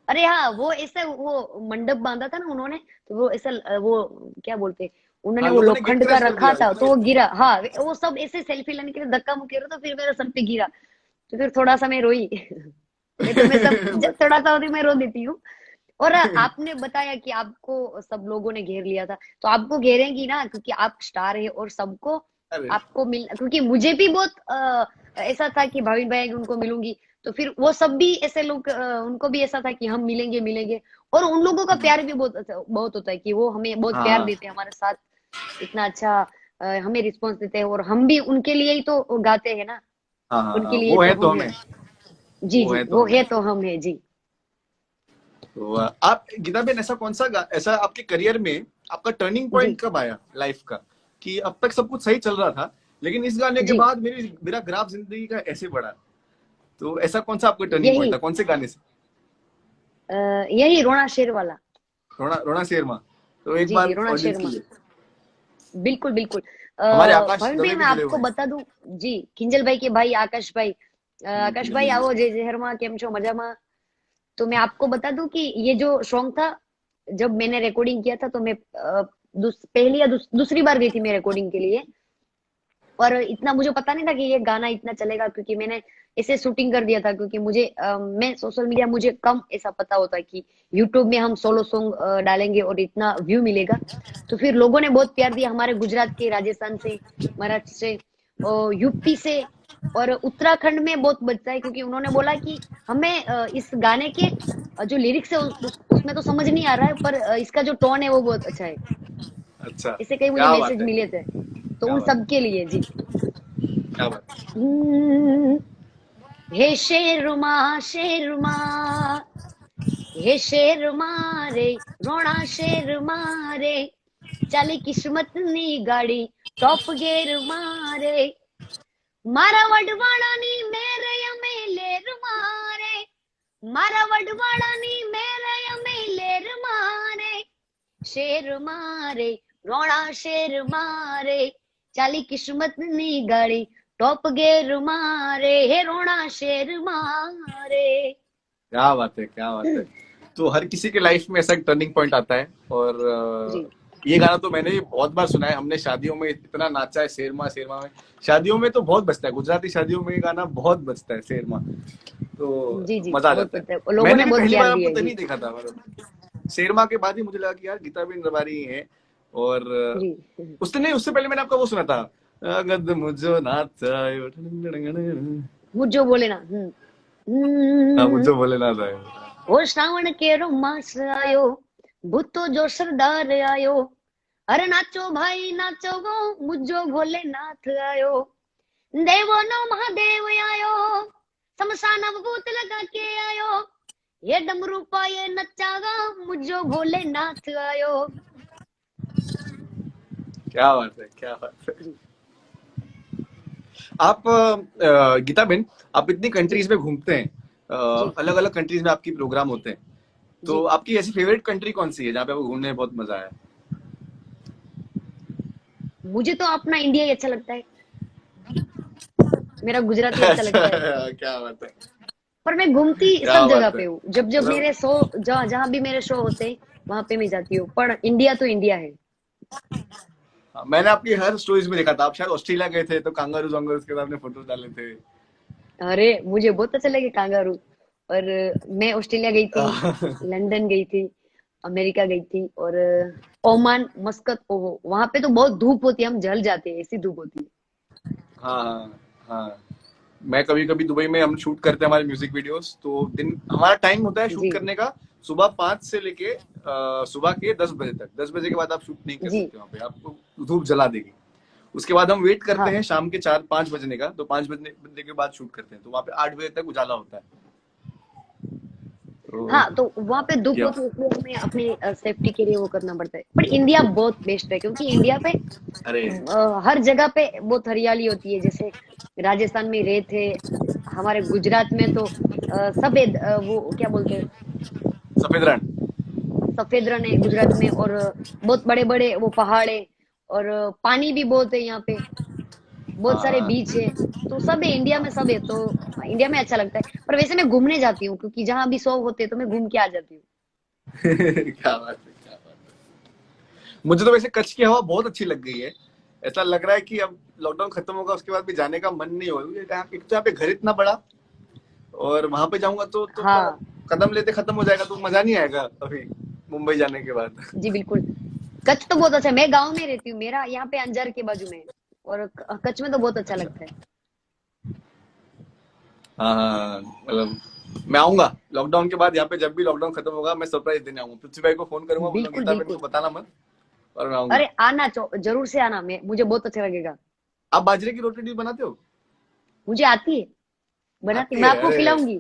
अरे हाँ, वो ऐसा वो मंडप बांधा था ना उन्होंने, तो वो ऐसा वो क्या बोलते, उन्होंने हाँ, वो लोगों ने गेट लोखंड का क्रैश कर रखा दिया था तो इतने। वो गिरा। हाँ वो सब ऐसे सेल्फी लेने के लिए धक्का मुक्की रहा, तो फिर मेरे सर पे गिरा, तो फिर थोड़ा सा मैं रोई। नहीं तो मैं सब जब थोड़ा सा होती मैं रो देती हूँ। और आपने बताया कि आपको सब लोगों ने घेर लिया था, तो आपको घेरेंगी ना, क्योंकि आप स्टार है, और सबको अरे आपको मिल, क्योंकि मुझे भी बहुत ऐसा था कि भाविन भाई उनको मिलूंगी, तो फिर वो सब भी ऐसे लोग, उनको भी ऐसा था कि हम मिलेंगे मिलेंगे। और उन लोगों का प्यार भी बहुत होता है कि वो हमें बहुत प्यार हाँ देते हैं, हमारे साथ इतना अच्छा हमें रिस्पॉन्स देते हैं, और हम भी उनके लिए ही तो गाते हैं ना, हाँ हाँ उनके हाँ, लिए वो है तो तो हम हमें, हैं। जी वो जी, है तो वो हमें। है तो हम है जी। तो आप गीताबेन, ऐसा कौन सा ऐसा आपके करियर में आपका टर्निंग जी पॉइंट कब आया लाइफ का, कि अब तक सब कुछ सही चल रहा था, लेकिन इस गाने के जी, बाद मेरा ग्राफ जिंदगी का ऐसे बढ़ा, तो ऐसा कौन सा आपका टर्निंग यही पॉइंट था, कौन से गाने से? यही रोना शेर वाला। रोना रोना शेरमा, तो एक जी जी, बार रोना ऑडियंस के शेरमा, लिए, बिल्कुल बिल्कुल। हमारे आकाश भाविन भाई दवे भी मैं जुड़े आपको हुए हैं। बता दूं, जी किंजल भाई के भाई आकाश भाई, आकाश किंजल भाई जी। आओ जय जहरमा केम छो मजामा। तो मैं आपको बता दूं कि ये जो सॉन्ग था, जब मैंने रिकॉर्डिंग किया था, तो मैं पहली या दूसरी बार गई थी मैं रिकॉर्डिंग के लिए। और इतना मुझे पता नहीं था कि ये गाना इतना चलेगा, क्योंकि मैंने इसे शूटिंग कर दिया था, क्योंकि मुझे मैं सोशल मीडिया मुझे कम ऐसा पता होता है कि यूट्यूब में हम सोलो सॉन्ग डालेंगे और इतना व्यू मिलेगा। तो फिर लोगों ने बहुत प्यार दिया, हमारे गुजरात के, राजस्थान से, महाराष्ट्र से, और यूपी से, और उत्तराखंड में बहुत बचता है, क्योंकि उन्होंने बोला कि हमें इस गाने के जो लिरिक्स है उसमें तो समझ नहीं आ रहा है, पर इसका जो टोन है वो बहुत अच्छा है। अच्छा, इससे कई मुझे क्या बात मैसेज है, मिले थे, तो क्या उन बात सब के लिए जी। है, क्या बात है। हम्म, हे शेरुमा शेरुमा, हे शेर मारे रोणा शेर मारे, चाली किस्मत नी गाड़ी टॉप गेर मारे, मारा वडवाड़ा नी मेरे यमे लेर मारे, मारा वडवाड़ा नी मेरे यमे लेर मारे, शेर मारे रोणा शेर मारे, चाली किस्मत नी गाड़ी टॉप गेर मारे, हे रोणा शेर मारे। क्या बात है, क्या बात है। तो हर किसी के लाइफ में ऐसा एक टर्निंग पॉइंट आता है, और जी ये गाना तो मैंने भी बहुत बार सुना है, हमने शादियों में इतना नाचा है, शेरमा शेरमा में। शादियों में तो बहुत बजता है, गुजराती शादियों में ये गाना बहुत बजता है, शेरमा, तो जी जी, मजा आ बहुत जाता पता है। है, लोगों मैंने ने भी बहुत पहली प्यार बार आपको दिया है तभी जी। देखा था, मतलब शेरमा के बाद ही मुझे लगा कि यार गीता बिन रबारी है। और जी उससे नहीं, उससे पहले मैंने आपका वो सुना था, अगद मुझो नाथ आयो। मुझो बोले ना हाँ, हम्म। मुझो भोलेनाथ आयो। ओ श्रावण केरो मास आयो, भूतो जो सरदार आयो, अरे नाचो भाई नाचो गो, मुझो भोलेनाथ आयो, देवो नो महादेव आयो, शमशान भूत लगा के आयो, ये डमरू पाए नचागा, मुझो भोलेनाथ आयो। क्या बात है, क्या बात है। जी आप गीता बेन, आप इतनी जी कंट्रीज में घूमते हैं, जी अलग अलग कंट्रीज में आपकी प्रोग्राम होते हैं, तो जी। आपकी ऐसी फेवरेट कंट्री कौन सी है जहाँ पे आपको घूमने में बहुत मजा आया? मुझे तो अपना इंडिया ही अच्छा लगता है, मेरा गुजराती अच्छा अच्छा, लगता है। क्या बात है, पर मैं घूमती क्या सब जगह बात है। पे हूँ, जब जब मतलब मेरे शो, जहाँ जहाँ भी मेरे शो होते हैं वहां पे मैं जाती हूँ, पर इंडिया तो इंडिया है। हाँ, मैंने आपकी हर स्टोरीज में देखा था, आप शायद ऑस्ट्रेलिया गए थे तो कांगारूज वांगारूज के साथ आपने फोटोज डाले थे। अरे मुझे बहुत अच्छा लगे कांगारू। और मैं ऑस्ट्रेलिया गई थी, लंदन गई थी, अमेरिका गई थी, और ओमान, मस्कत, ओहो, वहां पे तो बहुत धूप होती है, हम जल जाते हैं, ऐसी धूप होती है। हाँ हाँ हाँ। मैं कभी कभी दुबई में, हम शूट करते हैं हमारे म्यूजिक वीडियोस, तो दिन हमारा टाइम होता है शूट जी करने का सुबह 5 से लेके सुबह के 10 बजे तक। 10 बजे के बाद आप शूट नहीं कर जी। सकते, वहां पे आपको धूप जला देगी। उसके बाद हम वेट करते हाँ हैं शाम के 4-5 बजने का, तो 5 बजने के बाद शूट करते हैं, तो वहां पे 8 बजे तक उजाला होता है। तो हाँ, तो वहां पे धूप या होती है, इसलिए हमें अपने सेफ्टी के लिए वो करना पड़ता है। पर इंडिया बहुत बेस्ट है, क्योंकि इंडिया पे अरे हर जगह पे बहुत हरियाली होती है। जैसे राजस्थान में रेत है, हमारे गुजरात में तो सफेद, वो क्या बोलते हैं, सफेद रण। सफेद रण है गुजरात में, और बहुत बड़े बड़े वो पहाड़ है, और पानी भी बहुत है यहाँ पे, बहुत सारे हाँ बीच है। तो सब है, इंडिया में सब है, तो इंडिया में अच्छा लगता है। पर वैसे मैं घूमने जाती हूँ, क्योंकि जहां भी शो होते हैं तो मैं घूम के आ जाती हूँ। क्या बात है, क्या बात है। मुझे तो वैसे कच्छ की हवा बहुत अच्छी लग गई है। ऐसा लग रहा है कि अब लॉकडाउन खत्म होगा उसके बाद भी जाने का मन नहीं होगा, क्योंकि एक तो यहाँ पे घर इतना बड़ा, और वहां पे जाऊंगा तो हाँ कदम लेते खत्म हो जाएगा, तो मजा नहीं आएगा अभी मुंबई जाने के बाद। जी बिल्कुल। कच्छ तो बहुत अच्छा है, मैं गांव में रहती हूँ, मेरा यहाँ पे अंजार के बाजू में है, और कच्छ में तो बहुत अच्छा अच्छा। लगता है। हाँ हाँ हाँ, मतलब मैं आऊंगा लॉकडाउन के बाद यहाँ पे, जब भी लॉकडाउन खत्म होगा मैं सरप्राइज देने आऊंगा, पृथ्वी भाई को फोन करूंगा, बोलूंगा बिल्कुल गीता बहन को बिल्कुल। बताना मत, और मैं आऊंगा। अरे आना, जरूर से आना, मैं मुझे बहुत अच्छा लगेगा। आप बाजरे की रोटी बनाते हो? मुझे आती है, बनाती, आती मैं है? आपको अरे, खिलाऊंगी।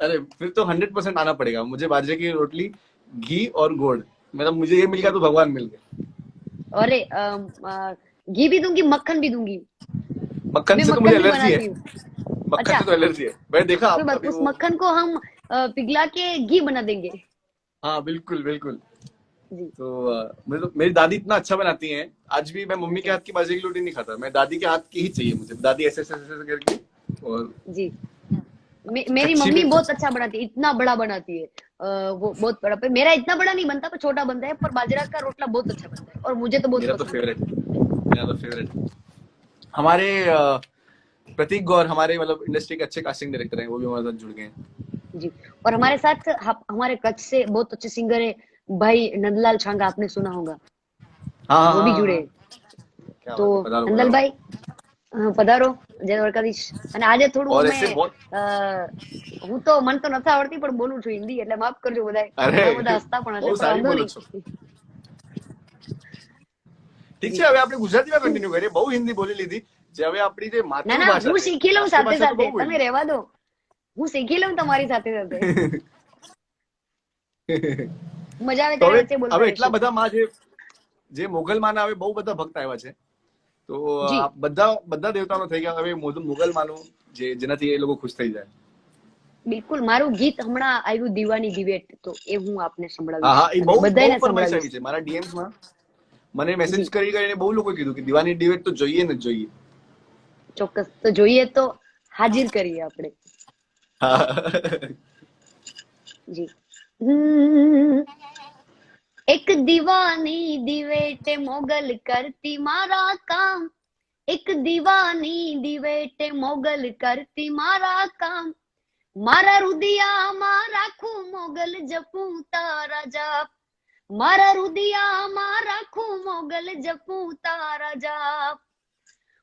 अरे फिर तो 100% आना पड़ेगा मुझे। बाजरे की रोटली, घी और गुड़, मतलब मुझे ये मिल गया तो भगवान मिल गए। अरे घी भी दूंगी, मक्खन भी दूंगी। मक्खन मैं से तो मुझे मक्खन भी एलर्जी है। बनाती हूँ। मक्खन अच्छा, से तो एलर्जी है, मैंने देखा कोई आप बात, अभी उस वो। मक्खन को हम पिघला के घी बना देंगे। हाँ बिल्कुल बिल्कुल। जी। तो मुझे तो मेरी दादी इतना अच्छा बनाती हैं, आज भी मैं मम्मी के अच्छा हाथ की बाजरे की रोटी नहीं खाता, मैं दादी के हाथ की ही चाहिए मुझे। दादी ऐसे ऐसे ऐसे ऐसे करके, और जी। मेरी कच्ची मम्मी भी। बहुत अच्छा बनाती है, इतना बड़ा बनाती है। वो बहुत बड़ा, पर मेरा इतना बड़ा नहीं बनता, पर छोटा बनता है, पर बाजरा का रोटला बहुत अच्छा बनता है, और मुझे तो बहुत मेरा तो पसंद है। फेवरेट, मेरा तो फेवरेट। हमारे प्रतीक गौर, हमारे मतलब इंडस्ट्री के अच्छे कास्टिंग डायरेक्टर हैं, वो भी हमारे साथ जुड़ गए हैं। जी। और हमारे साथ हमारे कच्छ से बहुत अच्छे सिंगर है, भाई नंदलाल छांगा, आपने सुना होगा, हाँ हाँ वो भी हाँ जुड़े हाँ। हैं। क्या તો बात है, पधारो पधारो। નંદલાલભાઈ, પધારો, જય દ્વારકાધીશ। અને આજે થોડું और અમે ऐसे बहुत। અ, હું તો મને તો નથી આવડતી, પણ બોલું છું હિન્દી, એટલે માફ કરજો બધાય, અરે ઘણા બધા હસતા પણ હશે, બહુ પણ સારી વાંધો બોલો નહીં। છો। ઠીક જી। છે, હવે આપણે ગુજરાતીમાં કન્ટિન્યુ કરીએ, બહુ હિન્દી બોલી લીધી, જે હવે આપણી જે ના ના, માતૃભાષા હું છે, શીખી લઉં સાથે રાષ્ટ્રભાષા તો સાથે, બહુ તમે બોલી. રહેવા દો, હું શીખી લઉં તમારી સાથે સાથે, મજા આવે તો ત્યારે હવે વચ્ચે બોલતા હવે એટલા રહેશું। બધા માં જે મોગલ માના હવે બહુ બધા ભક્ત આવ્યા છે, તો જી આ બધા બધા દેવતાનો થઈ ગયા, હવે મુગલ માનું જેનાથી એ લોકો ખુશ થઈ જાય. બિલકુલ, મારું ગીત હમણાં આવ્યું દીવાની દિવેટ, તો એ હું આપને હા સંભળાવીશ, હા, એ અને બહુ બહુ બધાને ફરમાઈશ સંભળાવીશ। આવી છે મારા ડીએમ્સમાં, મને મેસેજ જી કરી કરીને બહુ લોકો કીધું કે દિવાની ડિબેટ તો જોઈએ ને જોઈએ. ચોક્કસ, તો જોઈએ તો હાજર કરીએ આપણે। હા. જી। હમ, एक दीवानी दिवेटे मोगल करती मारा काम, एक दीवानी दिवेटे मोगल करती मारा काम, मारा रुदिया मारा खू मोगल जपू तारा जाप, मारा रुदिया मारा खू मोगल जपू तारा जाप,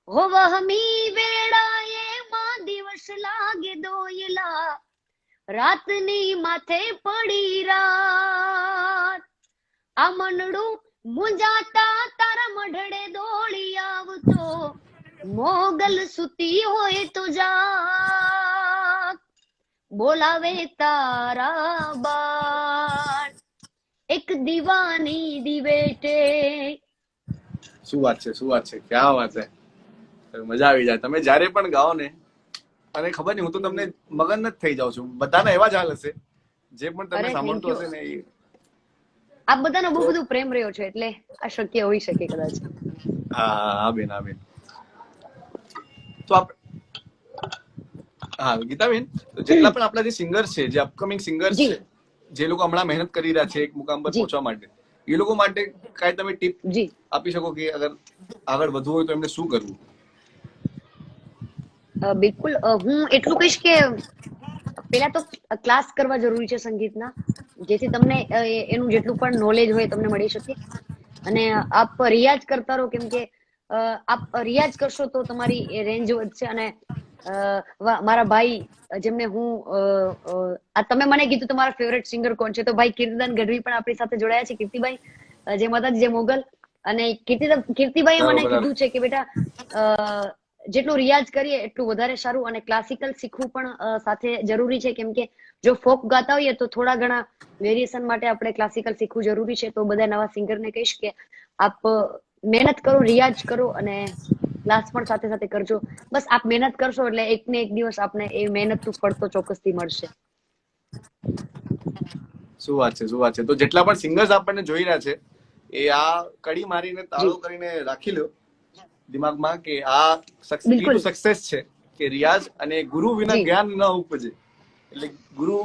હો વહમી વેળાએ માં દિવસ લાગે દોયલા, રાતની માથે પડી રાત. આ મનડું મુંજાતા તારા મઢડે દોડી આવતો, મોગલ સુતી હોય તો જાગ, બોલાવે તારા બાળ એક દીવાની દિવેટે. શું વાત છે, શું વાત છે, ક્યાં વાત છે. મજા આવી જાય તમે જયારે પણ ગાઓ ને. અને ખબર નહીં, હું તો તમને મગન જ થઈ જાઉં છું. બધાના એવા જ હાલ હશે જે પણ તમને સાંભળતું હશે ને. આ બધાનો બહુ બધું પ્રેમ રહ્યો છે એટલે આ શક્ય હોઈ શકે કદાચ. હા બેન, હા બેન. તો હા ગીતાબેન, જેટલા પણ આપણા જે સિંગર્સ છે, જે અપકમિંગ સિંગર્સ છે, જે લોકો હમણાં મહેનત કરી રહ્યા છે એક મુકામ પર પહોંચવા માટે, એ લોકો માટે કાંઈ તમે ટીપ આપી શકો કે અગર આગળ વધવું હોય તો એમને શું કરવું? બિલકુલ, હું એટલું કહીશ કે પેલા તો ક્લાસ કરવા જરૂરી છે સંગીતના, જેથી તમને એનું જેટલું પણ નોલેજ હોય તમને મળી શકે. અને આપ રિયાઝ કરતા રહો, કેમ કે આપ રિયાઝ કરશો તો તમારી રેન્જ વધશે. અને મારા ભાઈ જેમને હું તમે મને કીધું તમારા ફેવરેટ સિંગર કોણ છે, તો ભાઈ કીર્તિદાન ગઢવી પણ આપણી સાથે જોડાયા છે. કીર્તિભાઈ, જે માતાજી, જે મોગલ. અને કીર્તિભાઈએ મને કીધું છે કે બેટા જેટલું રિયાઝ કરીએ એટલું વધારે સારું. અને ક્લાસિકલ શીખવું પણ સાથે જરૂરી છે, કેમ કે જો ફોક ગાતા હોઈએ તો થોડા ઘણા વેરિએશન માટે આપણે ક્લાસિકલ શીખવું જરૂરી છે. તો બધા નવા સિંગરને કહીશ કે આપ મહેનત કરો, રિયાઝ કરો અને ક્લાસ પણ સાથે સાથે કરજો. બસ આપ મહેનત કરશો એટલે એક ને એક દિવસ આપને એ મહેનતનું ફળ તો ચોક્કસથી મળશે. શું વાત છે, શું વાત છે. તો જેટલા પણ સિંગર્સ આપણને જોઈ રહ્યા છે એ આ કડી મારીને તાળો કરીને રાખી લો દિમાગમાં કે આ કી ટુ સક્સેસ છે કે રિયાઝ અને ગુરુ વિના જ્ઞાન ન ઉપજે. એટલે ગુરુ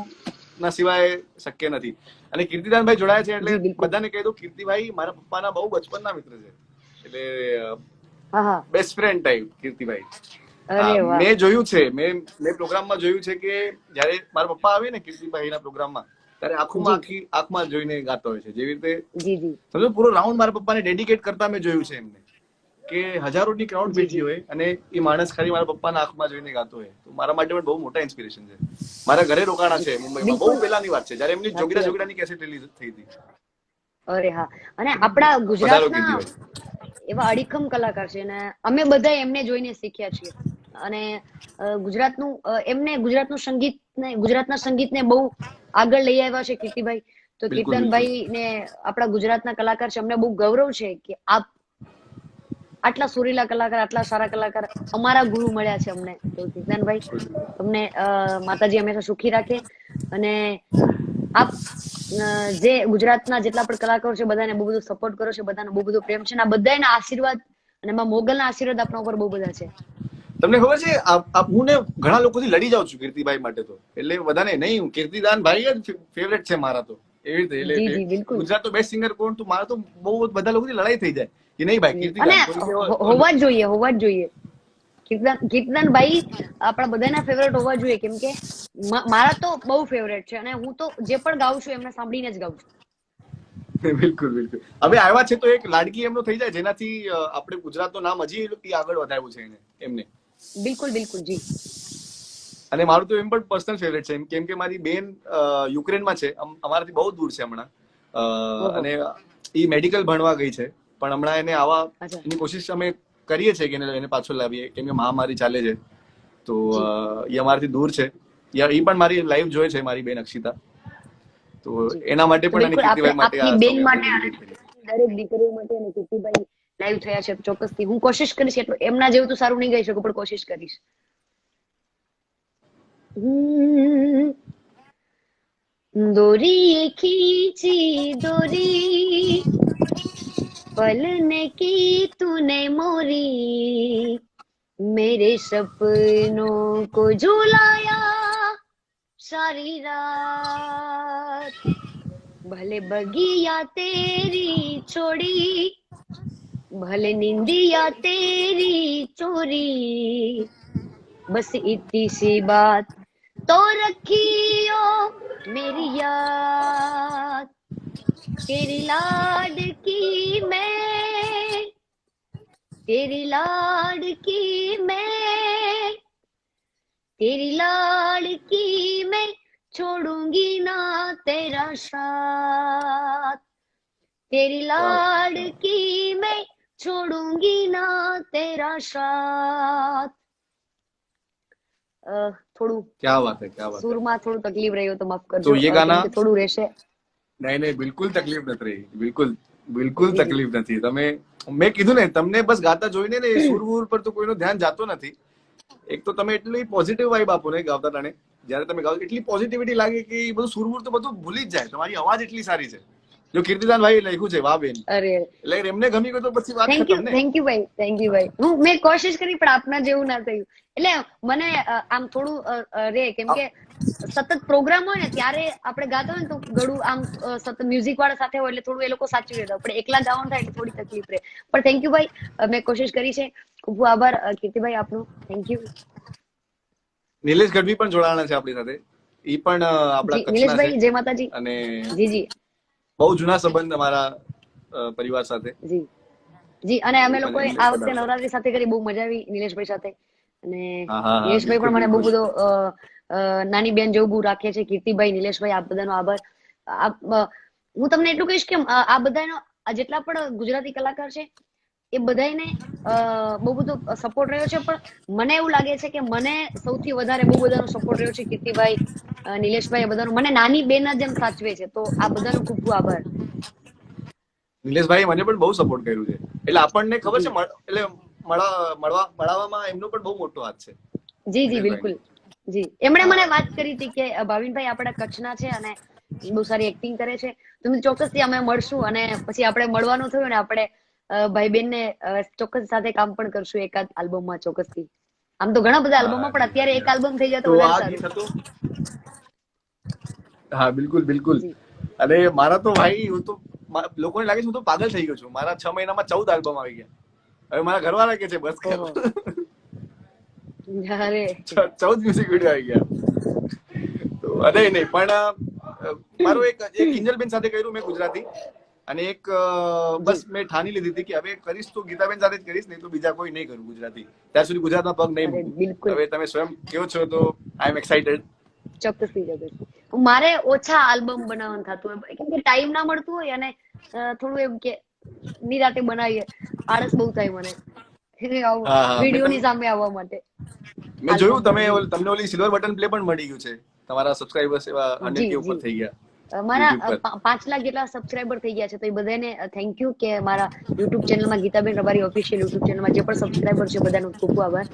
ના સિવાય શક્ય નથી. અને કીર્તિદાનભાઈ જોડાયા છે એટલે બધાને કહી દઉં, કીર્તિભાઈ મારા પપ્પાના બહુ બચપનના મિત્ર છે. એટલે બેસ્ટ ફ્રેન્ડ ટાઈપ કીર્તિભાઈ. મેં જોયું છે, મેં પ્રોગ્રામમાં જોયું છે કે જયારે મારા પપ્પા આવે ને કીર્તિભાઈ ના પ્રોગ્રામમાં, ત્યારે આંખમાં જોઈને ગાતો હોય છે. જેવી રીતે સમજો પૂરો રાઉન્ડ મારા પપ્પાને ડેડિકેટ કરતા મેં જોયું છે એમને, કે હજારોની ક્રાઉડ બેઠી હોય અને એ માણસ ખાલી મારા પપ્પાના આંખમાં જોઈને ગાતો હોય. તો મારા માટે પણ બહુ મોટા ઇન્સ્પિરેશન છે. મારા ઘરે રોકાણા છે મુંબઈમાં, બહુ પહેલાની વાત છે, જયારે એમની જોગીરા જોગીરાની કેસેટ રિલીઝ થઈ હતી. અરે હા, અને આપણા ગુજરાતના એવા અડીખમ કલાકાર છે ને અમે બધા એમને જોઈને શીખ્યા છીએ. અને ગુજરાતના સંગીતને બહુ આગળ લઈ આવ્યા છે કીર્તિભાઈ. તો કીર્તનભાઈ ને આપણા ગુજરાતના કલાકાર છે, અમને બહુ ગૌરવ છે કે આપ આટલા સુરીલા કલાકાર, આટલા સારા કલાકાર અમારા ગુરુ મળ્યા છે અમને. તો કીર્તનભાઈ, તમને માતાજી હંમેશા સુખી રાખે. અને આપ જે ગુજરાતના જેટલા પણ કલાકારો છે બધાને બહુ બધું સપોર્ટ કરો છો, બધાને બહુ બધો પ્રેમ છે. અને આ બધાના આશીર્વાદ અને મોગલના આશીર્વાદ આપણા ઉપર બહુ બધા છે. તમને ખબર છે, હું ને ઘણા લોકોથી લડી જાઉં છું કીર્તિભાઈ માટે. તો એટલે બધાને નહીં, કીર્તિદાન ભાઈ જ ફેવરેટ છે મારા તો. એવી રીતે એટલે ગુજરાત તો બેસ્ટ સિંગર કોણ, તો મારા તો બહુ બધા લોકોથી લડાઈ થઈ જાય કે નહીં ભાઈ કીર્તિદાન હોવા જ જોઈએ. કીર્તિદાનભાઈ આપણા બધાના ફેવરેટ હોવા જોઈએ, કેમ કે મારા તો બહુ ફેવરેટ છે. અને હું તો જે પણ ગાઉં છું એમને સાંભળીને જ ગાઉં છું. બિલકુલ બિલકુલ. હવે આવ્યા છે તો એક લાડકી એમનો થઈ જાય, જેનાથી આપણે ગુજરાતનું નામ હજી આગળ વધાર્યું છે એમને. બિલકુલ બિલકુલ જી. અને મારું તો એમ પણ પર્સનલ ફેવરેટ છે, કેમ કે મારી બેન યુક્રેનમાં છે, અમારાથી બહુ દૂર છે હમણાં. અને એ મેડિકલ ભણવા ગઈ છે, પણ હમણાં એને એની કોશિશ અમે કરીએ છીએ કે એને પાછો લાવીએ, કેમ કે મહામારી ચાલે છે. તો એ અમારાથી દૂર છે. એ પણ મારી લાઈવ જોઈ છે, મારી બેન અક્ષિતા. તો એના માટે પણ અને કીર્તિભાઈ માટે બેન માટે દરેક દીકરીઓ માટે અને કીર્તિભાઈ લાઈવ થયા છે, ચોક્કસથી હું કોશિશ કરીશ. એટલું એમના જેવું તો સારું નહીં ગાઈ શકું, પણ કોશિશ કરીશ. डोरी खींची डोरी पलने की तूने मोरी मेरे सपनों को झुलाया सारी रात भले बगिया तेरी छोड़ी भले निंदिया तेरी चोरी बस इतनी सी बात तो रखियो मेरी याद तेरी लाडकी मैं तेरी लाडकी मैं, तेरी लाडकी मैं, छोड़ूंगी ना तेरा साथ, तेरी लाडकी मैं, छोड़ूंगी ना तेरा साथ. થોડું क्या बात है, क्या बात है. સુરમાં થોડું તકલીફ રહ્યું તો માફ तो કરજો, ये કેમ गाना કે થોડું રહેશે. નહીં નહીં, બિલકુલ તકલીફ નથી રહી, બિલકુલ બિલકુલ જી જી તકલીફ નથી. તમે, મેં કીધું ને તમને બસ ગાતા જોઈને ને એ સુર વૂર પર તો કોઈનું ધ્યાન જાતો નથી. એક તો તમે એટલી પોઝિટિવ વાઇબ આપો ને ગાવતા ટાણે, જ્યારે તમે ગાઓ એટલી પોઝિટિવિટી લાગે કે એ બધું સુર વૂર તો બધું ભૂલી જ જાય. તમારી અવાજ એટલી સારી છે. જો કીર્તિદાન ભાઈ લખ્યું છે વાહ બેન, અરે એટલે એમને ગમી ગયું તો પછી વાત થેન્ક ખતમ ને. યુ ભાઈ, થેન્ક યુ ભાઈ. મેં કોશિશ કરી પણ આપના જેવું ના થયું. એટલે મને આમ થોડું રે, કેમ કે સતત પ્રોગ્રામ હોય ને ત્યારે આપણે ગાતા હોય ને તો ગળું આમ સતત મ્યુઝિક વાળા સાથે હોય એટલે થોડું એ લોકો સાચવી લેતા. આપણે એકલા ગાવાનું થાય એટલે થોડી તકલીફ રહે. પણ થેન્ક યુ ભાઈ, મેં કોશિશ કરી છે. ખૂબ ખૂબ આભાર કીર્તિભાઈ આપનો, થેન્ક યુ. નિલેશ ગઢવી પણ જોડાણા છે આપણી સાથે. ઈ પણ આપણા જી કચ્છના છે નિલેશભાઈ, જય માતાજી. અને જી જી બહુ જૂના સંબંધ અમારા પરિવાર સાથે. જી જી. અને અમે ઈ પણ લોકોએ એમને આ પણ વખતે આવશે. નવરાત્રી સાથે કરી, બહુ મજા આવી નિલેશભાઈ સાથે. અને હા હા હા, નિલેશભાઈ બિલકુલ પણ મને બહુ બિલકુલ. બધો નાની બેન જેવું બહુ રાખે છે. કીર્તિભાઈ, નિલેશભાઈ, આપ બધાનો આભાર. હું તમને એટલું કહીશ કે આ બધાનો જેટલા પણ ગુજરાતી કલાકાર છે એ બધાને બહુ બધો સપોર્ટ રહ્યો છે. પણ મને એવું લાગે છે કે મને સૌથી વધારે બહુ બધાનો સપોર્ટ રહ્યો છે કીર્તિભાઈ, નિલેશભાઈ, એ બધાનો. મને નાની બેન જેમ સાચવે છે. તો આ બધાનો ખૂબ ખૂબ આભાર. નિલેશભાઈ મને પણ બહુ સપોર્ટ કર્યું છે. એટલે આપણને ખબર છે જી એટલે મળવામાં એમનો પણ બહુ મોટો હાથ છે જી જી નિલેશભાઈનો. બિલકુલ. જી, એમણે મને હા વાત કરી હતી કે ભાવિનભાઈ આપણા કચ્છના છે અને બહુ સારી એક્ટિંગ કરે છે, તમે ચોક્કસથી અમે મળશું. અને પછી આપણે મળવાનું થયું ને આપણે ભાઈ બેન ને ચોક્કસ સાથે કામ પણ કરશું એકાદ આલ્બમમાં ચોક્કસથી. આમ તો ઘણા બધા આલ્બમમાં, પણ અત્યારે એક આલ્બમ થઈ જાય તો તો વધારે આ સારું. ગીત હતું. હા બિલકુલ બિલકુલ. જી. અને મારા તો ભાઈ, હું તો લોકોને લાગે છે હું તો પાગલ થઈ ગયો છું. મારા 6 મહિનામાં 14 આલ્બમ આવી ગયા. હવે મારા ઘરવાળા કે છે બસ કર. ઓહો. અરે 14 મ્યુઝિક વિડીયો આવી ગયા. તો અરે નહીં, પણ મારો એક કિંજલબેન સાથે કર્યું મેં ગુજરાતી. અને એક જી બસ મેં ઠાની લીધી હતી કે હવે કરીશ તો ગીતાબેન સાથે જ કરીશ, નહીં તો બીજા કોઈ નહીં કરું ગુજરાતી. ત્યાં સુધી ગુજરાતમાં પગ નહીં અરે મૂકું. બિલકુલ, હવે તમે સ્વયં કહો છો તો આઈ એમ એક્સાઇટેડ. ચોક્કસથી ચોક્કસથી. મારે ઓછા આલ્બમ બનાવવાનું થતું હોય કેમ કે ટાઈમ ના મળતું હોય અને થોડું એમ કે નિરાતે બનાવીએ, આળસ બહુ થાય મને હા હા, વિડીયોની સામે આવવા માટે. મેં જોયું આલ્બમ તમને ઓલી સિલ્વર બટન પ્લે પણ મળી ગયું છે. તમારા સબસ્ક્રાઇબર્સ એવા 100 જી કે જી ઉપર થઈ ગયા મારા યુટ્યુબ પર. 5 લાખ જેટલા સબસ્ક્રાઇબર થઈ ગયા છે. તો એ બધાને થેન્ક યુ કે મારા યુટ્યુબ ચેનલમાં, ગીતાબેન રબારી ઓફિશિયલ યુટ્યુબ ચેનલમાં જે પણ સબસ્ક્રાઇબર છે બધાનો ખૂબ ખૂબ આભાર.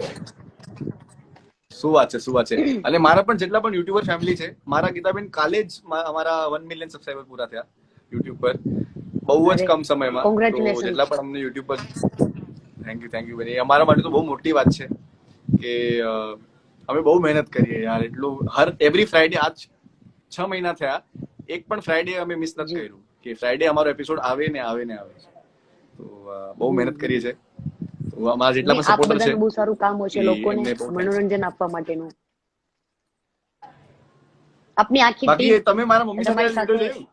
શું વાત છે, શું વાત છે. અને મારા પણ જેટલા પણ યુટ્યુબર ફેમિલી છે, મારા ગીતાબેન કાલે જ અમારા 1 મિલિયન સબસ્ક્રાઇબર પૂરા થયા યુટ્યુબ પર, બહુ જ અરે કમ સમયમાં. તો કોંગ્રેચ્યુલેશન. જેટલા પણ અમને યુટ્યુબ પર, થેન્ક યુ બેન. એ અમારા માટે તો બહુ મોટી વાત છે કે અમે બહુ મહેનત કરીએ યાર. એટલું એવરી ફ્રાઈડે, આજ 6 મહિના થયા, એક પણ ફ્રાઈડે અમે મિસ નથી જી કર્યું કે ફ્રાઈડે અમારો એપિસોડ આવે ને આવે ને આવે. તો બહુ મહેનત કરીએ છે. તો અમારા જેટલા નહીં, પણ આપ સપોર્ટર છે બધાનું બહુ સારું કામ હોય છે એ લોકોને એમને બહુ thanks. મનોરંજન આપવા માટેનું. આપની આખી બાકી ટીમ તમે મારા મમ્મી સાથે તમારી વિડીયો સાથે. જોયું?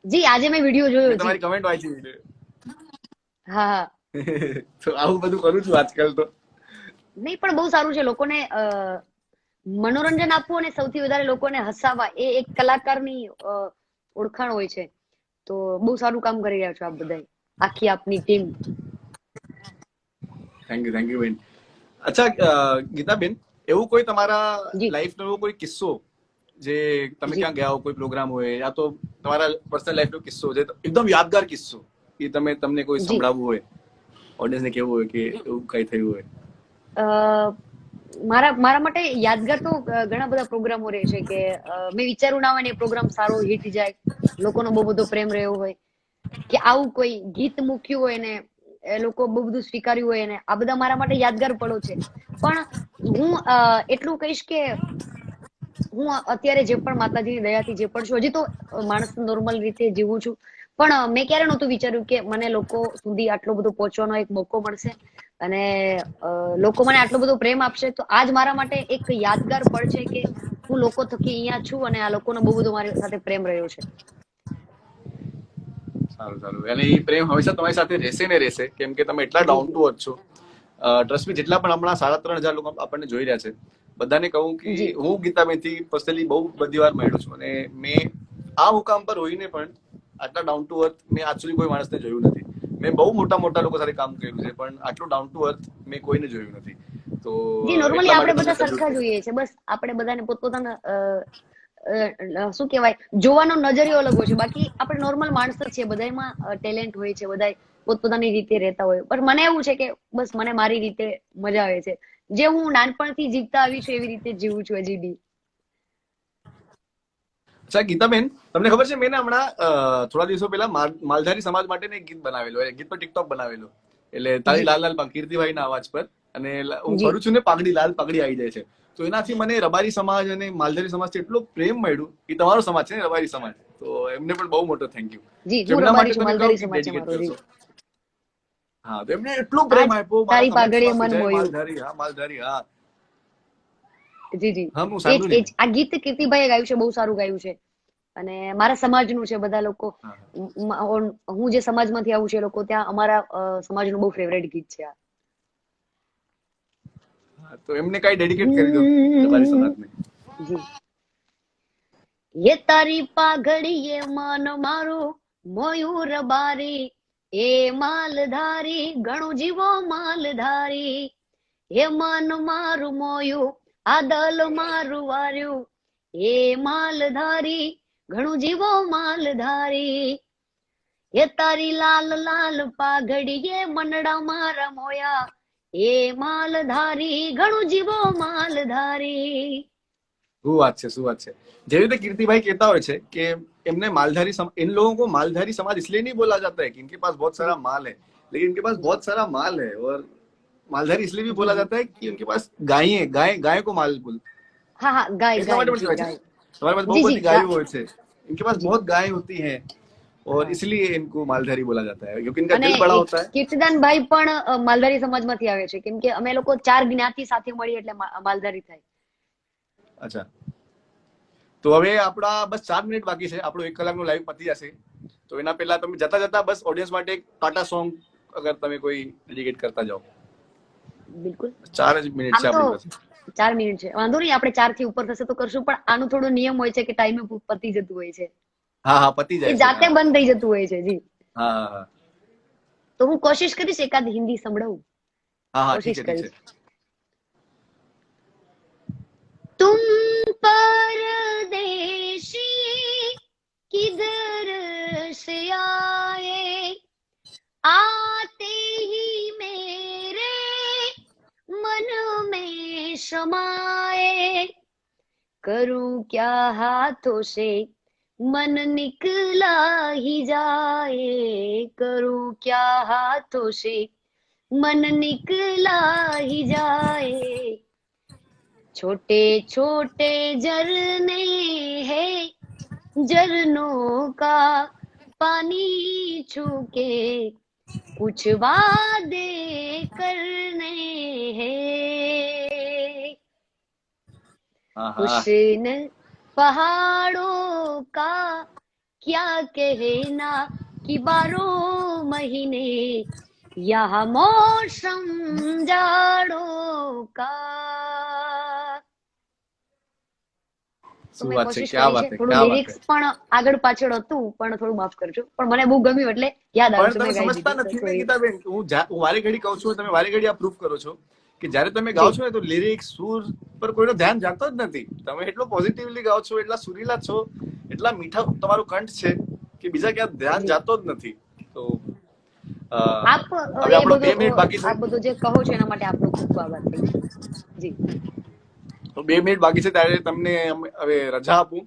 જી આજે મેં વિડીયો જોયો. મેં જી તમારી કમેન્ટ વાંચી. હા હા. તો આવું બધું કરું છું આજકાલ તો. નહીં પણ બહુ સારું છે લોકોને મનોરંજન આપવું અને સૌથી વધારે લોકોને હસાવવા એ એક કલાકારની ઓળખાણ હોય છે. તો બહુ સારું કામ કરી રહ્યા છો આપ બધા, આખી આપની ટીમ. થેન્ક યુ બેન. અચ્છા ગીતાબેન, એવું કોઈ તમારા જી લાઈફનો એવો કોઈ કિસ્સો જે તમે જી ક્યાં ગયા હો, કોઈ પ્રોગ્રામ હોય, યા તો તમારા પર્સનલ લાઈફનો કિસ્સો જે એકદમ યાદગાર કિસ્સો કે તમને કોઈ જી સંભળાવવું હોય, ઓડિયન્સને કેવું હોય કે એવું કઈ થયું હોય? મારા માટે યાદગાર તો ઘણા બધા પ્રોગ્રામો રહે છે કે મેં વિચાર્યું ના હોય ને એ પ્રોગ્રામ સારો હિટ જાય, લોકોનો બહુ બધો પ્રેમ રહ્યો હોય, કે આવું કોઈ ગીત મૂક્યું હોય ને એ લોકો બહુ બધું સ્વીકાર્યું હોય ને આ બધા મારા માટે યાદગાર પળો છે. પણ હું એટલું કહીશ કે હું અત્યારે જે પણ માતાજીની દયાથી જે પણ છું, હજી તો માણસ નોર્મલ રીતે જીવું છું. પણ મેં ક્યારે નહોતું વિચાર્યું કે મને લોકો સુધી આટલો બધો પહોંચવાનો એક મોકો મળશે અને લોકો મને આટલો બધો પ્રેમ આપશે. તો આજ મારા માટે એક યાદગાર પળ છે કે હું લોકો થકી અહીંયા છું અને આ લોકોનો બહુ બધો મારી સાથે પ્રેમ રહ્યો છે. સારું. અને એ પ્રેમ હંમેશા તમારી સાથે રહેશે ને રહેશે, કેમ કે તમે એટલા ડાઉન ટુ અર્થ છો. ટ્રસ્ટ મી, જેટલા પણ હમણાં 3,500 લોકો આપણને જોઈ રહ્યા છે, બધાને કહું કે જી હું ગીતાબેનથી પર્સનલી બહુ બધી વાર મળ્યો છું, અને મેં આ મુકામ પર હોઈને પણ આટલા ડાઉન ટુ અર્થ મેં આજ સુધી કોઈ માણસને જોયું નથી. મેં બહુ મોટા લોકો સાથે કામ કર્યું છે, પણ આટલું ડાઉન ટુ અર્થ મેં કોઈને જોયું નથી. તો જી નોર્મલી એટલા આપણે માટે બધા તમને સરખા સલ્યુટ. જોઈએ છે, બસ આપણે બધાને પોતપોતાના શું કહેવાય, જોવાનો નજરિયો અલગ હોય છે. બાકી આપણે નોર્મલ માણસો જ છીએ, બધામાં ટેલેન્ટ હોય છે, બધા પોતપોતાની રીતે રહેતા હોય. પણ મને એવું છે કે બસ મને મારી રીતે મજા આવે છે, જે હું નાનપણથી જીવતા આવી છું એવી રીતે જ જીવું છું હજી બી. અચ્છા ગીતાબેન, તમને ખબર છે મેં હમણાં થોડા દિવસો પહેલા માલધારી સમાજ માટે એક ગીત બનાવેલું, એ ગીત પર ટિકટોક બનાવેલું, એટલે તારી જી લાલ લાલ કીર્તિભાઈ ના અવાજ પર. અને હું જી ફરું છું ને, પાઘડી લાલ પાઘડી આવી જાય છે. તો એનાથી મને રબારી સમાજ અને માલધારી સમાજથી એટલો પ્રેમ મળ્યું. એ તમારો સમાજ છે ને, રબારી સમાજ, તો એમને પણ બહુ મોટો થેન્ક યુ. જી તો હું એમના રબારી માટે છું, તમે કયો માલધારી ગીત સમાજ છે ડેડિકેટ મારો. જી કરશો? હા, તો એમને એટલો આજ પ્રેમ આપ્યો મારા તારી કમેન્ટ્સ પાઘડીએ માં કે મન જય મોયું. માલધારી, હા માલધારી, હા. જી જી હા, હું એજ સાંભળ્યું એજ આ ગીત કીર્તિભાઈએ ગાયું છે, બહુ સારું ગાયું છે. અને મારા સમાજનું છે. બધા લોકો હા, હું જે સમાજમાંથી આવું છું એ લોકો ત્યાં અમારા સમાજનું બહુ ફેવરેટ ગીત છે આ. હા, તો એમને કઈ ડેડિકેટ કરી દો રબારી હમ, સમાજને. જી એ તારી પાઘડીએ મન મારું મોયું રબારી, એ માલધારી ઘણું જીવો માલધારી, એ મન મારું મોયું આ દલ મારું વાર્યું, એ માલધારી ઘણું જીવો માલધારી, એ તારી લાલ લાલ પાઘડીએ મનડા મારા મોયા, એ માલધારી ઘણું જીવો માલધારી. શું વાત છે, શું વાત છે. જેવી રીતે कीर्तिभाई कहता હોય છે कि इनने मालधारी इन लोगों को मालधारी समाज इसलिए नहीं बोला जाता है कि इनके पास बहुत सारा જી माल है, लेकिन इनके पास જી बहुत सारा माल है. और मालधारी इसलिए भी જી बोला જી जाता है कि उनके पास गायें, गाय को माल बोल, હા હા ગાય એટલા ગાય માટે પણ જી કહેવાય છે ગાય. ને, તમારી પાસે બહુ જી જી બધી ગાયો હોય છે, इनके पास જી बहुत गायें होती हैं, और હા. इसलिए इनको मालधारी बोला जाता है, क्योंकि इनका અને दिल बड़ा એ होता है. કીર્તિદાનભાઈ પણ માલધારી સમાજમાંથી આવે છે, કેમ કે અમે લોકો 4 જ્ઞાતિ સાથે મળી એટલે માલધારી થાય. અચ્છા, તો હવે આપણા બસ 4 મિનિટ બાકી છે, આપણું 1 કલાકનું લાઈવ પતી જશે. તો એના પહેલા તમે જતા જતા બસ ઓડિયન્સ માટે એક ટાટા સોંગ અગર તમે કોઈ ડેડિકેટ કરતા જાઓ. બિલકુલ. 4 જ મિનિટ આમ છે તો આપણી પાસે. 4 મિનિટ છે, વાંધો નહીં, આપણે 4 થી ઉપર થશે તો કરશું, પણ આનું થોડો નિયમ હોય છે કે ટાઈમે પતી જતું હોય છે, હા હા, પતી એ જાય છે. જાતે હા બંધ થઈ જતું હોય છે. જી હા હા હા તો હું કોશિશ કરીશ એકાદ હિન્દી સંભળાવું, હા હા, ઠીક કોશિશ છે, ઠીક છે. કરીશ. तुम परदेशी किधर से आए, आते ही मेरे मन में समाए, करूं क्या हाथों से मन निकला ही जाए, करूं क्या हाथों से मन निकला ही जाए, छोटे छोटे झरने हैं, झरनों का पानी छू के कुछ वादे करने हैं, હા હા, हुस्न पहाड़ों का क्या कहना कि 12 महीने यहाँ मौसम जाड़ों का. તો શું મેં વાત છે, કોશિશ ક્યાં કરી છે, વાત છે, થોડું ક્યાં વાત છે. લિરિક્સ પણ આગળ પાછળ હતું, પણ થોડું માફ કરજો, પણ મને બહુ ગમ્યું એટલે યાદ આવ્યું પણ તો તમે મેં ગાઈ સમજતા દીધું. નથી ને સોરી. ગીતાબેન, હું વારે ઘડી કહું છું, તમે વારે ઘડી આ પ્રૂફ કરો છો કે જ્યારે તમે ગાઓ જી છો ને તો લિરિક્સ સુર પર કોઈનો ધ્યાન જાતો જ નથી. તમે એટલો પોઝિટિવલી ગાઓ છો, એટલા સુરીલા છો, એટલા મીઠા તમારું કંઠ છે કે બીજા ક્યાં ધ્યાન જી જાતો જ નથી. તો આપ હવે એ આપણો 2 મિનિટ બધું બાકી છે. આપ બધું જે કહો છો એના માટે આપનો ખૂબ ખૂબ આભાર. Thank you. જી તો 2 મિનિટ બાકી છે, ત્યારે તમને હવે રજા આપું.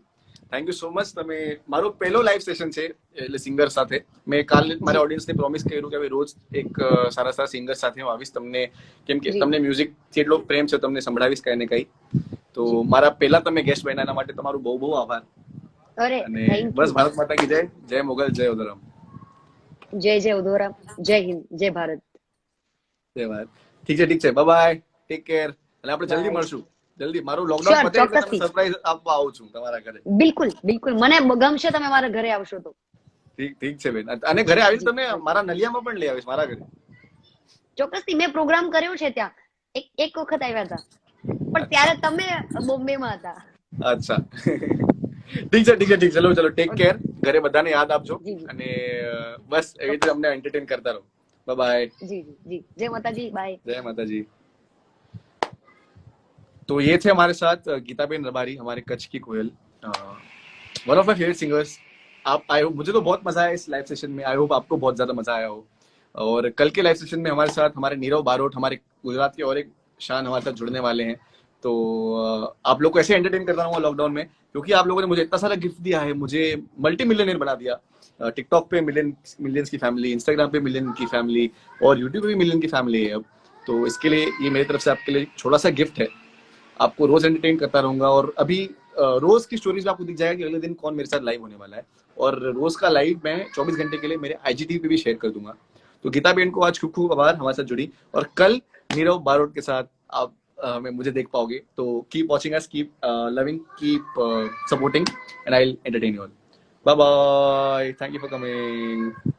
Thank you so much. તમે મારો પહેલો લાઈવ સેશન છે, એટલે સિંગર સાથે. મેં કાલે મારા જી ઓડિયન્સને પ્રોમિસ કર્યું કે હવે રોજ એક સારા સારા સિંગર સાથે હું આવીશ, તમને કેમ કે જી તમને મ્યુઝિકથી એટલો પ્રેમ છે, તમને સંભળાવીશ કઈ ને કઈ. તો જી મારા પહેલા તમે ગેસ્ટ બન્યા એના માટે તમારું બહુ બહુ આભાર. અરે અને થેન્ક બસ યુ. ભારત માતા કી જય, જય મુગલ, જય ઉદરમ. જય જય ઉધોરામ, જય હિન્દ, જય ભારત. જય ભારત. ઠીક છે, ઠીક છે, બાય બાય, ટેક કેર. અને આપણે જલ્દી બાય. મળશું. જલ્દી મારું લોકડાઉન શ્યોર, પતે એટલે તમને ચોક્કસથી. સરપ્રાઈઝ આપવા આવું છું તમારા ઘરે. બિલકુલ બિલકુલ, મને ગમશે તમે મારા ઘરે આવશો તો. ઠીક છે બેન. અને ઘરે આવીશ તમે મારા નલિયામાં પણ લઈ આવીશ મારા ઘરે. ચોક્કસથી મેં પ્રોગ્રામ કર્યો છે ત્યાં. એક વખત આવ્યા હતા, પણ ત્યારે તમે બોમ્બેમાં હતા. અચ્છા ઠીક છે ઠીક છે ઠીક છે. ચલો ચલો ટેક કેર. ઘરે બધાને યાદ આપજો જી જી અને બસ એવી રીતે અમને એન્ટરટેન કરતા રહો. Bye bye. જી જી જી. જય માતાજી. बाय. जय माता जी. तो ये थे हमारे साथ गीताबेन रबारी, हमारे कच्छ की कोयल, one of my favourite singers. आप आए हो, मुझे तो बहुत मजा आया इस लाइव सेशन में. आई होप आपको बहुत ज्यादा मजा आया हो. और कल के लाइव सेशन में हमारे साथ हमारे नीरव बारोट, हमारे गुजरात के और एक शान हमारे साथ जुड़ने वाले हैं. तो आप लोग को ऐसे एंटरटेन करता रहूंगा लॉकडाउन में, क्योंकि आप लोगों ने मुझे इतना सारा गिफ्ट दिया है, मुझे मल्टी मिलियनर बना दिया. टिकटॉक पे मिलियंस की फैमिली, इंस्टाग्राम पे मिलियन की फैमिली और यूट्यूब पे भी मिलियन की फैमिली है अब. तो इसके लिए ये मेरी तरफ से आपके लिए छोटा सा गिफ्ट है. आपको रोज एंटरटेन करता रहूंगा और अभी रोज की स्टोरीज में आपको दिख जाएगा कि अगले दिन कौन मेरे साथ लाइव होने वाला है. और रोज का लाइव मैं 24 घंटे के लिए मेरे IGTV पे भी शेयर कर दूंगा. तो गीता बेन को आज खूब खूब आभार हमारे साथ जुड़ी. और कल नीरव बारोट के साथ आप मुझे देख पाओगे. तो keep watching us, keep loving, keep supporting and I will entertain you all. Bye bye. Thank you for coming.